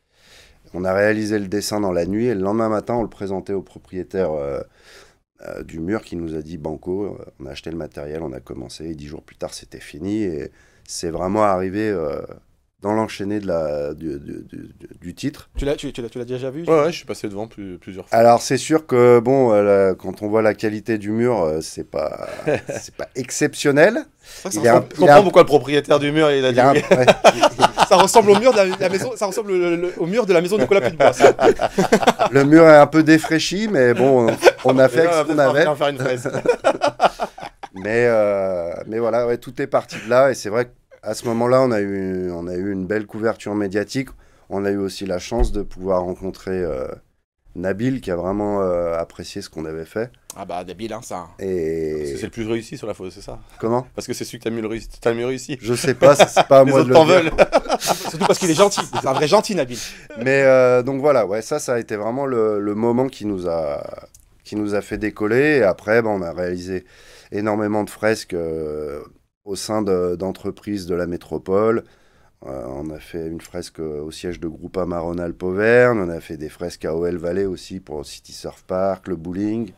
C: On a réalisé le dessin dans la nuit et le lendemain matin, on le présentait au propriétaire du mur qui nous a dit banco, on a acheté le matériel, on a commencé et 10 jours plus tard c'était fini et c'est vraiment arrivé dans l'enchaîné du titre.
A: Tu l'as déjà vu?
B: Ouais, je suis passé devant plusieurs fois.
C: Alors c'est sûr que bon, quand on voit la qualité du mur, c'est pas exceptionnel.
B: Je comprends pourquoi le propriétaire du mur il a dit oui.
A: Ça ressemble au mur de la maison, ça ressemble au mur de la maison de Nicolas Pudebois.
C: Le mur est un peu défraîchi, mais bon, on a fait ce qu'on avait.
B: Faire une fraise.
C: mais voilà, ouais, tout est parti de là et c'est vrai qu'à ce moment-là, on a eu une belle couverture médiatique. On a eu aussi la chance de pouvoir rencontrer Nabil qui a vraiment apprécié ce qu'on avait fait.
A: Ah bah Nabil, hein, ça.
C: Et...
B: Parce que c'est le plus réussi sur la photo, c'est ça?
C: Comment?
B: Parce que c'est celui que t'as le mieux réussi.
C: Je sais pas, c'est pas à moi de le dire.
A: Surtout parce qu'il est gentil, c'est un vrai gentil Nabil.
C: Mais donc voilà, ouais, ça a été vraiment le moment qui nous a fait décoller. Et après, on a réalisé énormément de fresques au sein d'entreprises de la métropole. On a fait une fresque au siège de Groupama Rhône-Alpes Auvergne. On a fait des fresques à OL Valley aussi pour City Surf Park, le bowling.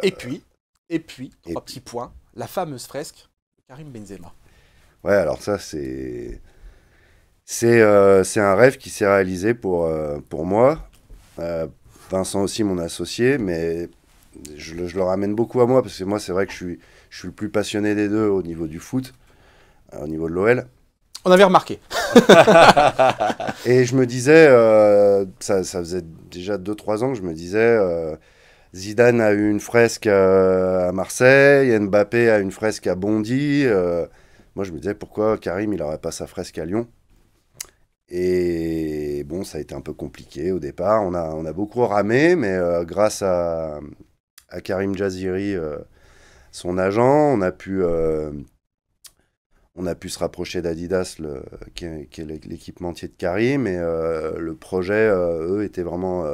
A: Et puis, trois petits points, la fameuse fresque de Karim Benzema.
C: Ouais, alors ça, c'est un rêve qui s'est réalisé pour moi. Vincent aussi, mon associé, mais je le ramène beaucoup à moi parce que moi, c'est vrai que je suis le plus passionné des deux au niveau du foot, au niveau de l'OL.
A: On avait remarqué.
C: Et je me disais, ça faisait déjà 2-3 ans que je me disais, Zidane a eu une fresque à Marseille, Mbappé a une fresque à Bondy. Moi, je me disais, pourquoi Karim, il n'aurait pas sa fresque à Lyon? Et bon, ça a été un peu compliqué au départ. On a beaucoup ramé, mais grâce à Karim Jaziri, son agent, on a pu se rapprocher d'Adidas, qui est l'équipementier de Karim, et le projet, eux, étaient vraiment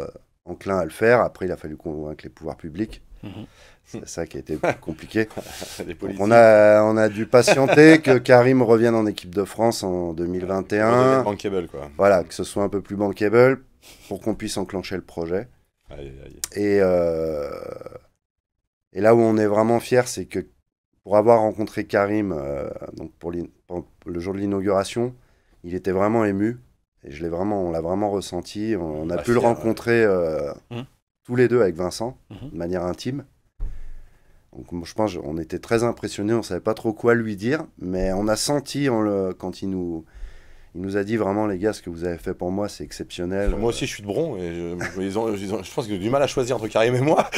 C: enclins à le faire. Après, il a fallu convaincre les pouvoirs publics. C'est ça qui a été plus compliqué. Donc, on a dû patienter que Karim revienne en équipe de France en 2021.
B: Bankable, quoi.
C: Voilà, que ce soit un peu plus bankable pour qu'on puisse enclencher le projet.
B: Aïe, aïe.
C: Et là où on est vraiment fiers, c'est que pour avoir rencontré Karim donc pour le jour de l'inauguration, il était vraiment ému. Et on l'a vraiment ressenti. On a pu le rencontrer tous les deux avec Vincent, de manière intime. Donc, je pense qu'on était très impressionnés, on ne savait pas trop quoi lui dire, mais on a senti quand il nous a dit vraiment, les gars, ce que vous avez fait pour moi, c'est exceptionnel.
B: Moi aussi, je suis de Bron, et je pense qu'ils ont du mal à choisir entre Karim et moi.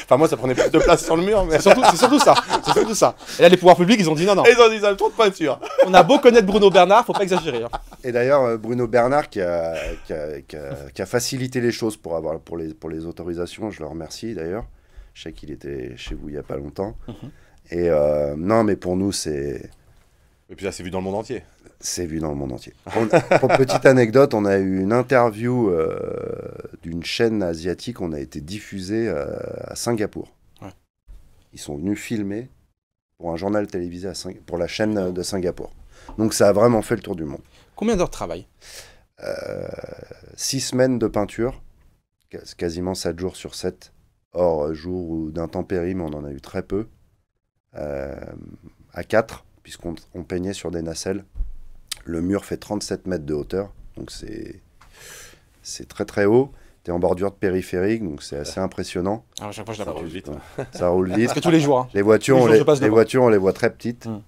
B: Enfin, moi, ça prenait plus de place sur le mur. Mais...
A: C'est surtout ça. Et là, les pouvoirs publics, ils ont dit non.
B: Et ils ont dit, ça a trop de peinture.
A: On a beau connaître Bruno Bernard, faut pas exagérer. Hein.
C: Et d'ailleurs, Bruno Bernard qui a facilité les choses pour les autorisations, je le remercie d'ailleurs. Je sais qu'il était chez vous il n'y a pas longtemps. Et non, mais pour nous, c'est...
B: Et puis là, c'est vu dans le monde entier.
C: C'est vu dans le monde entier. Pour petite anecdote, on a eu une interview d'une chaîne asiatique. On a été diffusé à Singapour.
A: Ouais.
C: Ils sont venus filmer pour un journal télévisé pour la chaîne de Singapour. Donc ça a vraiment fait le tour du monde.
A: Combien d'heures de travail?
C: 6 semaines de peinture, quasiment 7 jours sur 7. Hors jour d'intempéries, mais on en a eu très peu. À 4, puisqu'on peignait sur des nacelles. Le mur fait 37 mètres de hauteur, donc c'est très très haut. T'es en bordure de périphérique, donc c'est assez impressionnant.
A: Alors, à chaque fois, je la
B: Ça
A: vois.
B: roule vite.
C: Ça roule vite.
A: Parce que tous les jours. Hein.
C: Les voitures,
A: Tous les
C: on
A: jours,
C: les,
A: je passe
C: les
A: devant.
C: voitures, on les voit très petites.
A: Mm.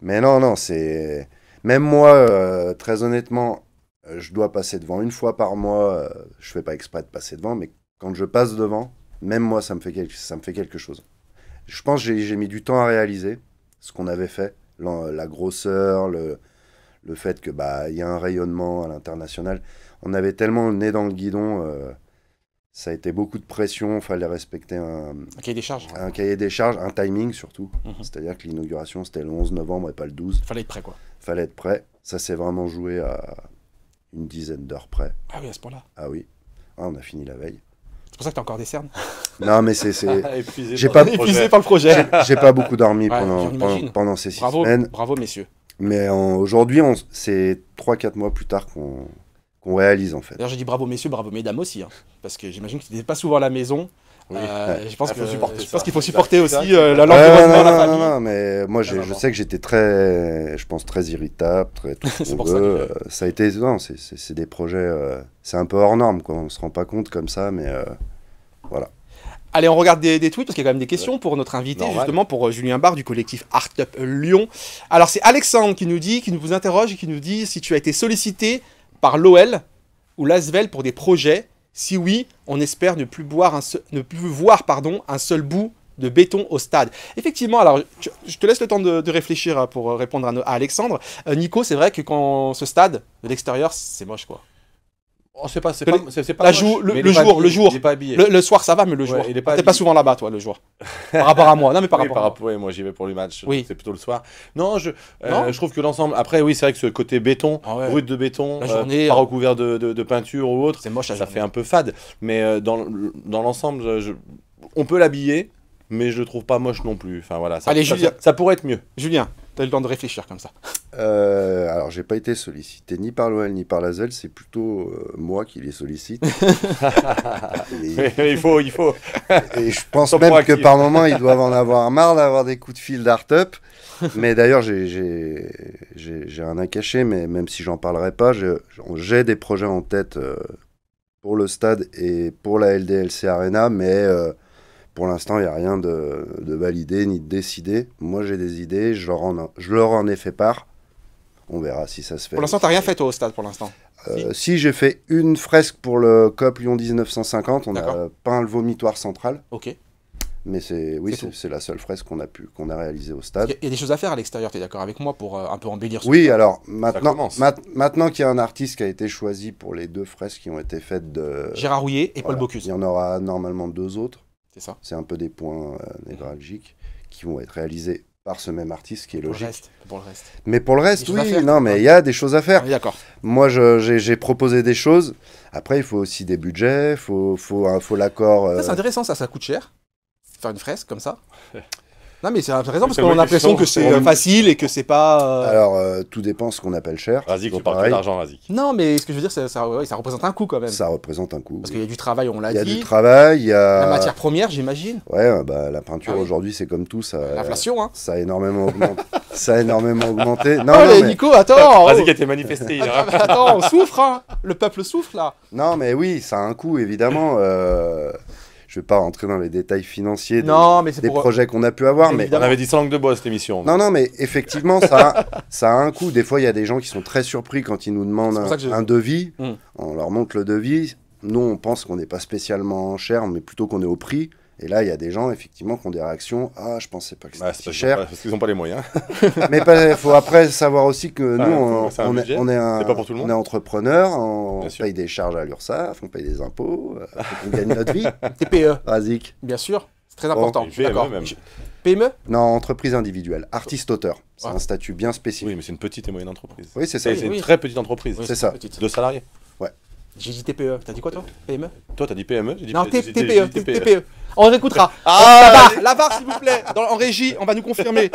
C: Mais non, c'est... Même moi, très honnêtement, je dois passer devant une fois par mois. Je fais pas exprès de passer devant, mais quand je passe devant, même moi, ça me fait quelque chose. Je pense que j'ai mis du temps à réaliser ce qu'on avait fait. La grosseur, le fait que y a un rayonnement à l'international. On avait tellement le nez dans le guidon... ça a été beaucoup de pression, il fallait respecter
A: Un cahier des charges.
C: un cahier des charges, un timing surtout.
A: Mhm.
C: C'est-à-dire que l'inauguration, c'était le 11 novembre et pas le 12.
A: Fallait être prêt, quoi.
C: Fallait être prêt. Ça s'est vraiment joué à une dizaine d'heures près.
A: Ah oui, à ce point-là.
C: Ah oui. Ah, on a fini la veille.
A: C'est pour ça que t'as encore des cernes.
C: Non, mais c'est...
B: Épuisé
C: J'ai
B: par
C: pas-
B: le projet.
A: Épuisé par le projet.
C: J'ai pas beaucoup dormi
A: Ouais,
C: pendant,
A: j'en imagine.
C: pendant ces 6
A: Bravo,
C: semaines.
A: bravo, messieurs.
C: Mais aujourd'hui, c'est 3-4 mois plus tard qu'on réalise, en fait.
A: D'ailleurs, j'ai dit bravo, messieurs, bravo, mesdames aussi. Hein, parce que j'imagine que tu n'étais pas souvent à la maison.
B: Oui.
A: Je pense
B: Ah, faut supporter
A: je
B: ça.
A: pense qu'il faut supporter aussi
B: Ouais,
A: l'environnement, la
C: non,
A: famille.
C: non, mais moi, je
B: vraiment.
C: sais que j'étais très irritable, tout ce
A: C'est
C: qu'on
A: pour ça
C: veut.
A: que-
C: Ça a été, non, c'est des projets, c'est un peu hors norme, quoi. On se rend pas compte comme ça, mais voilà.
A: Allez, on regarde des tweets parce qu'il y a quand même des questions pour notre invité,
B: Normal.
A: justement pour Julien Barre du collectif Art Up Lyon. Alors, c'est Alexandre qui nous vous interroge et qui nous dit si tu as été sollicité par l'OL ou l'Asvel pour des projets. Si oui, on espère ne plus voir un seul bout de béton au stade. Effectivement, alors je te laisse le temps de réfléchir pour répondre à Alexandre. Nico, c'est vrai que quand ce stade de l'extérieur, c'est moche, quoi.
B: Oh, c'est pas
A: La
B: moche,
A: jour- le
B: mais il est pas
A: jour, le
B: habillé,
A: jour.
B: Il est pas habillé.
A: Le soir, ça va, mais le
B: Ouais,
A: jour.
B: il est pas
A: T'es pas
B: habillé.
A: souvent là-bas, toi, le jour. Par rapport à moi. Non, mais par
B: Oui,
A: rapport à moi.
B: ouais, moi j'y vais pour les matchs,
A: Oui.
B: c'est plutôt le soir. Non,
A: Non
B: je trouve que l'ensemble. Après, oui, c'est vrai que ce côté béton,
A: Ah ouais.
B: brut de béton,
A: La journée,
B: pas recouvert de peinture ou autre,
A: C'est moche à
B: ça fait un peu fade. Mais dans l'ensemble, on peut l'habiller, mais je le trouve pas moche non plus. Enfin voilà,
A: Allez, Julien.
B: ça pourrait être mieux.
A: Julien, t'as eu le temps de réfléchir comme ça.
C: Alors, j'ai pas été sollicité ni par l'OL ni par l'Asvel, c'est plutôt moi qui les sollicite.
B: il faut.
C: Et je pense
B: Sont
C: même que
B: proactifs.
C: par moment, ils doivent en avoir marre d'avoir des coups de fil d'art-up. Mais d'ailleurs, j'ai rien à cacher, mais même si j'en parlerai pas, j'ai des projets en tête pour le stade et pour la LDLC Arena, mais pour l'instant, il n'y a rien de validé ni de décidé. Moi, j'ai des idées, je leur en ai fait part. On verra si ça se fait.
A: Pour l'instant, t'as rien fait, toi, au stade, pour l'instant.
C: Si j'ai fait une fresque pour le COP Lyon 1950, on a
A: D'accord.
C: peint le vomitoire central.
A: Ok.
C: Mais c'est
A: tout.
C: c'est la seule fresque qu'on a réalisée au stade.
A: Il y a des choses à faire à l'extérieur, t'es d'accord avec moi, pour un peu embellir ce
C: Oui,
A: stade.
C: alors maintenant,
B: commence.
C: maintenant qu'il y a un artiste qui a été choisi pour les 2 fresques qui ont été faites de...
A: Gérard Rouillet et Paul
C: Voilà.
A: Bocuse.
C: Il y en aura normalement 2 autres.
A: C'est ça.
C: C'est un peu des points névralgiques qui vont être réalisés par ce même artiste, ce qui est
A: Pour le
C: logique.
A: reste. Pour le reste.
C: Mais pour le reste,
A: Des choses à
C: oui,
A: faire,
C: non, mais il y a des choses à faire.
A: Oui, d'accord.
C: Moi, j'ai proposé des choses. Après, il faut aussi des budgets, il faut l'accord...
A: Ça, c'est intéressant, ça coûte cher. Faire une fresque comme ça. Non, mais c'est intéressant parce
B: C'est
A: qu'on a
B: une
A: l'impression
B: question,
A: que c'est facile et que c'est pas.
C: Alors, tout dépend ce qu'on appelle cher.
B: Razik,
C: Toujours
B: tu parles que
C: pareil.
B: d'argent, Razik.
A: Non, mais ce que je veux dire, ça représente un coût quand même.
C: Ça représente un coût.
A: Parce
C: oui.
A: qu'il y a du travail, on l'a
C: Il y a
A: dit.
C: du travail, il y a...
A: La matière première, j'imagine.
C: Ouais, la peinture
A: Ah oui.
C: aujourd'hui, c'est comme tout,
A: L'inflation, hein.
C: ça a énormément augmenté. Ça a énormément augmenté. Non,
A: Oh,
C: non,
A: les
C: mais...
A: Nico, attends.
B: Razik a été manifesté.
A: Attends, on souffre, hein. Le peuple souffre, là.
C: non, mais oui, ça a un coût, évidemment. Je vais pas rentrer dans les détails financiers
A: Non, mais c'est
C: des
A: pour.
C: projets qu'on a pu avoir, mais...
B: On avait dit sans langue de bois cette émission.
C: Non, non, mais effectivement, ça a un coût. Des fois, il y a des gens qui sont très surpris quand ils nous demandent
A: C'est pour ça que
C: un devis.
A: Mm.
C: On leur montre le devis. Nous, on pense qu'on n'est pas spécialement cher, mais plutôt qu'on est au prix. Et là, il y a des gens, effectivement, qui ont des réactions. Ah, je pensais pas que c'était
B: Bah,
C: si cher.
B: parce qu'ils n'ont pas les moyens.
C: Mais il faut après savoir aussi que nous,
B: c'est un
C: on
B: budget.
C: est
B: C'est pas pour tout le monde.
C: on est entrepreneur, on
B: Bien sûr.
C: paye des charges à l'URSSAF, on paye des impôts, on gagne notre vie.
A: TPE,
C: Razik.
A: bien sûr. C'est très important.
B: et
A: je suis
B: PME
A: d'accord.
B: même.
A: PME
C: Non, entreprise individuelle, artiste-auteur. C'est
A: Ouais.
C: un statut bien spécifique.
B: Oui, mais c'est une petite et moyenne entreprise.
C: Oui, c'est ça.
B: C'est
A: oui.
B: une très petite entreprise.
A: Oui,
C: c'est ça.
A: petite.
B: 2 salariés.
A: J'ai dit TPE. T'as dit quoi, toi PME
B: Toi, t'as dit PME, j'ai dit
A: Non,
B: j'ai
A: TPE.
B: dit
A: TPE. On réécoutera. La VAR, s'il vous plaît. En régie, on va nous confirmer.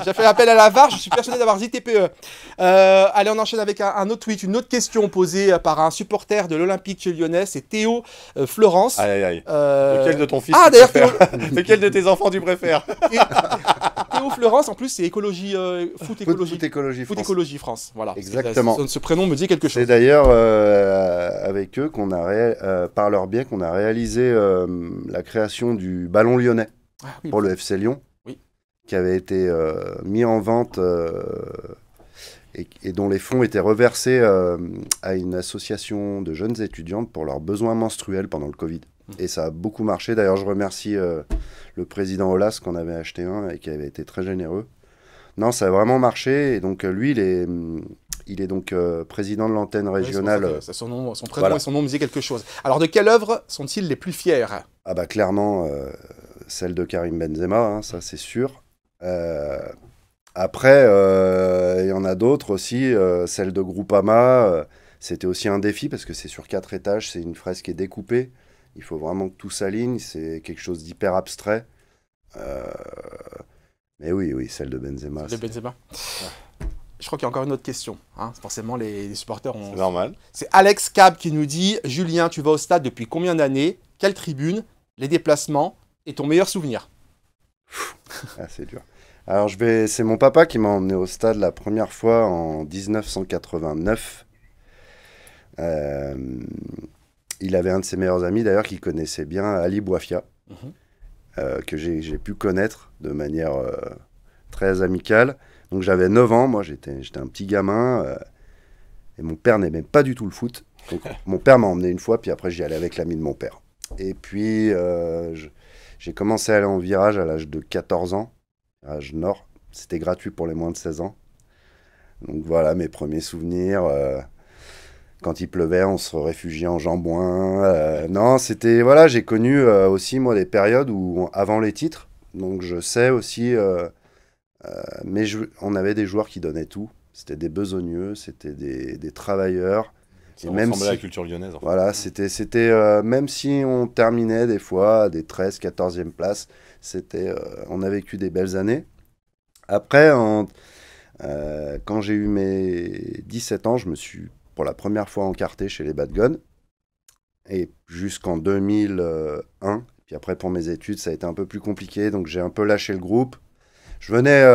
A: J'ai fait appel à la VAR, je suis persuadé d'avoir dit TPE. Allez, on enchaîne avec un autre tweet, une autre question posée par un supporter de l'Olympique lyonnais, c'est Théo Florence.
B: Aïe, aïe, aïe.
A: Euh,
B: Lequel de ton fils
A: Ah,
B: tu
A: d'ailleurs,
B: préfères Lequel de tes enfants tu préfères
A: Théo Théo Fleurance, en plus, c'est écologie, foot écologie.
C: Foot
A: Foot écologie France, voilà.
C: Exactement.
A: Ce prénom me dit quelque chose.
C: C'est d'ailleurs avec eux par leur biais qu'on a réalisé la création du ballon lyonnais pour le FC Lyon, qui avait été mis en vente et dont les fonds étaient reversés à une association de jeunes étudiantes pour leurs besoins menstruels pendant le Covid. Et ça a beaucoup marché. D'ailleurs, je remercie le président Olas qu'on avait acheté un et qui avait été très généreux. Non, ça a vraiment marché. Et donc, lui, il est donc président de l'antenne régionale.
A: C'est son prénom et son nom me disait quelque chose. Alors, de quelle œuvre sont-ils les plus fiers?
C: Ah bah clairement, celle de Karim Benzema, hein, ça c'est sûr. Après, il y en a d'autres aussi. Celle de Groupama, c'était aussi un défi parce que c'est sur 4 étages, c'est une fresque qui est découpée. Il faut vraiment que tout s'aligne, c'est quelque chose d'hyper abstrait. Mais oui, celle de Benzema.
A: Celle de Benzema. Ouais. Je crois qu'il y a encore une autre question. Hein. Forcément, les supporters ont...
B: C'est normal.
A: C'est Alex Cab qui nous dit « Julien, tu vas au stade depuis combien d'années? Quelle tribune? Les déplacements? Et ton meilleur souvenir ?»
C: Ah, c'est dur. Alors, c'est mon papa qui m'a emmené au stade la première fois en 1989. Il avait un de ses meilleurs amis, d'ailleurs, qui connaissait bien Ali Bouafia, que j'ai pu connaître de manière très amicale. Donc, j'avais 9 ans, moi, j'étais un petit gamin, et mon père n'aimait pas du tout le foot. Donc, mon père m'a emmené une fois, puis après, j'y allais avec l'ami de mon père. Et puis, j'ai commencé à aller en virage à l'âge de 14 ans, virage nord. C'était gratuit pour les moins de 16 ans. Donc, voilà mes premiers souvenirs. Quand il pleuvait, on se réfugiait en Jambouin. Non, c'était... Voilà, j'ai connu aussi, moi, des périodes où, avant les titres, donc je sais aussi... mais on avait des joueurs qui donnaient tout. C'était des besogneux, c'était des travailleurs.
B: Ça ressemblait à la culture lyonnaise. En fait.
C: Voilà, c'était même si on terminait des fois à des 13, 14e places, on a vécu des belles années. Après, quand j'ai eu mes 17 ans, je me suis pour la première fois encarté chez les Bad Guns. Et jusqu'en 2001. Puis après, pour mes études, ça a été un peu plus compliqué. Donc, j'ai un peu lâché le groupe. Je venais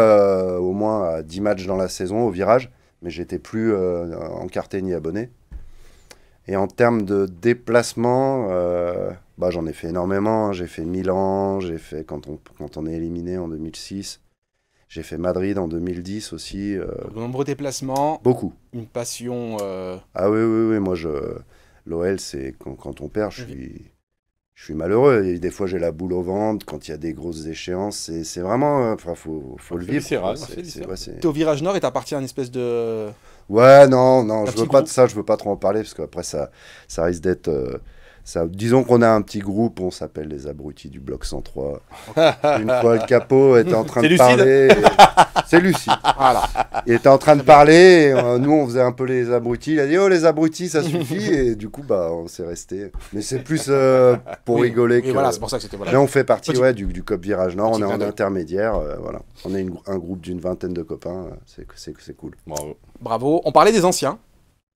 C: au moins à 10 matchs dans la saison au virage. Mais j'étais plus encarté ni abonné. Et en termes de déplacement, j'en ai fait énormément. J'ai fait Milan, j'ai fait quand on est éliminé en 2006. J'ai fait Madrid en 2010 aussi.
A: De nombreux déplacements.
C: Beaucoup.
A: Une passion.
C: Ah oui. Moi, l'OL, c'est quand on perd, je suis malheureux. Et des fois, j'ai la boule au ventre. Quand il y a des grosses échéances, c'est vraiment... faut le vivre.
A: T'es au virage nord et t'appartiens à une espèce de...
C: Ouais, non, je veux pas de ça. Je veux pas trop en parler parce qu'après, ça risque d'être... disons qu'on a un petit groupe, on s'appelle les abrutis du bloc 103. Une fois, le capot était en train de parler. C'est lucide. Voilà. Il était en train de parler, et, nous on faisait un peu les abrutis. Il a dit « Oh, les abrutis, ça suffit !» Et du coup, on s'est resté. Mais c'est plus pour rigoler que...
A: voilà, c'est pour ça que c'était... Voilà.
C: Là, on fait partie du COP Virage Nord, on est en intermédiaire. Voilà. On est un groupe d'une 20aine de copains, c'est cool.
A: Bravo. On parlait des anciens.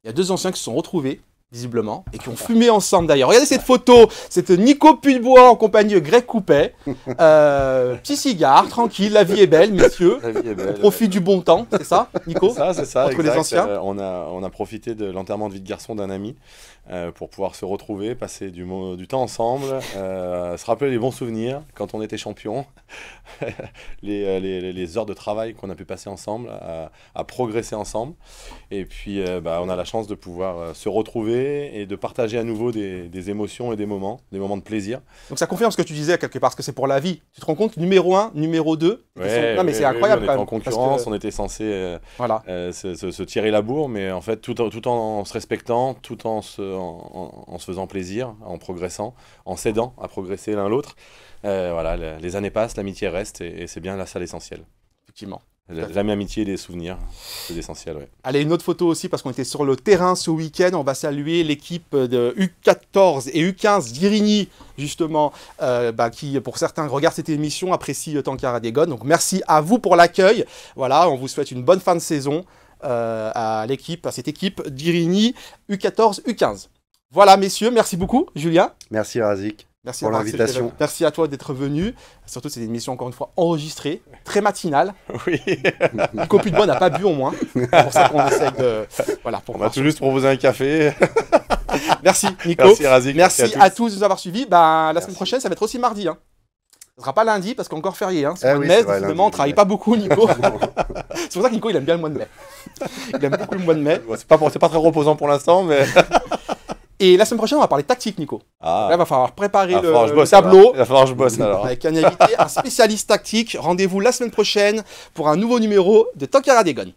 A: Il y a 2 anciens qui se sont retrouvés visiblement, et qui ont fumé ensemble d'ailleurs. Regardez cette photo, c'est Nico Pudebois en compagnie de Greg Coupet. Petit cigare, tranquille, la vie est belle, messieurs. On profite du bon temps, c'est ça, Nico?
B: C'est ça,
A: entre les anciens.
B: On a profité de l'enterrement de vie de garçon d'un ami pour pouvoir se retrouver, passer du temps ensemble, se rappeler les bons souvenirs quand on était champion, les heures de travail qu'on a pu passer ensemble, à progresser ensemble. Et puis, on a la chance de pouvoir se retrouver et de partager à nouveau des émotions et des moments de plaisir.
A: Donc ça confirme ce que tu disais quelque part, parce que c'est pour la vie. Tu te rends compte, numéro 1, numéro 2. Non mais c'est incroyable.
B: On était en concurrence, on était censé se tirer la bourre, mais en fait tout en se respectant, tout en se faisant plaisir, en progressant, en s'aidant à progresser l'un l'autre. Les années passent, l'amitié reste, et c'est bien là ça l'essentiel.
A: Effectivement.
B: L'amitié et les souvenirs, c'est l'essentiel, ouais.
A: Allez, une autre photo aussi, parce qu'on était sur le terrain ce week-end. On va saluer l'équipe de U14 et U15 d'Irigny, justement, qui, pour certains, regardent cette émission, apprécient Tankara Dégonne. Donc, merci à vous pour l'accueil. Voilà, on vous souhaite une bonne fin de saison à cette équipe d'Irigny, U14, U15. Voilà, messieurs, merci beaucoup, Julien.
C: Merci, Razik.
A: Merci
C: pour
A: d'avoir accepté
C: l'invitation.
A: Merci à toi d'être venu. Surtout, c'est une émission, encore une fois, enregistrée, très matinale.
B: Oui.
A: Nico Pudebois n'a pas bu au moins. C'est pour ça qu'on essaye de. Voilà, pour
B: On m'a tout juste proposé un café.
A: Merci, Nico.
B: Merci Razik.
A: Merci à tous de nous avoir suivis. La semaine
C: Merci.
A: prochaine, ça va être aussi mardi. Hein. Ce ne sera pas lundi parce qu'encore férié. Hein. C'est
C: Ah
A: le mois
C: oui,
A: de mai,
C: c'est vrai,
A: visiblement, on ne
C: lundi,
A: travaille
C: ouais.
A: pas beaucoup, Nico. C'est pour ça que Nico, il aime bien le mois de mai. Il aime beaucoup le mois de mai.
B: Bon, c'est pas très reposant pour l'instant, mais.
A: Et la semaine prochaine, on va parler tactique, Nico.
B: Ah.
A: Là, il va falloir préparer
B: Il va falloir que je
A: le
B: bosse,
A: tableau.
B: alors. Il va falloir que je bosse alors.
A: Avec un invité, un spécialiste tactique. Rendez-vous la semaine prochaine pour un nouveau numéro de Tankara Dégonne.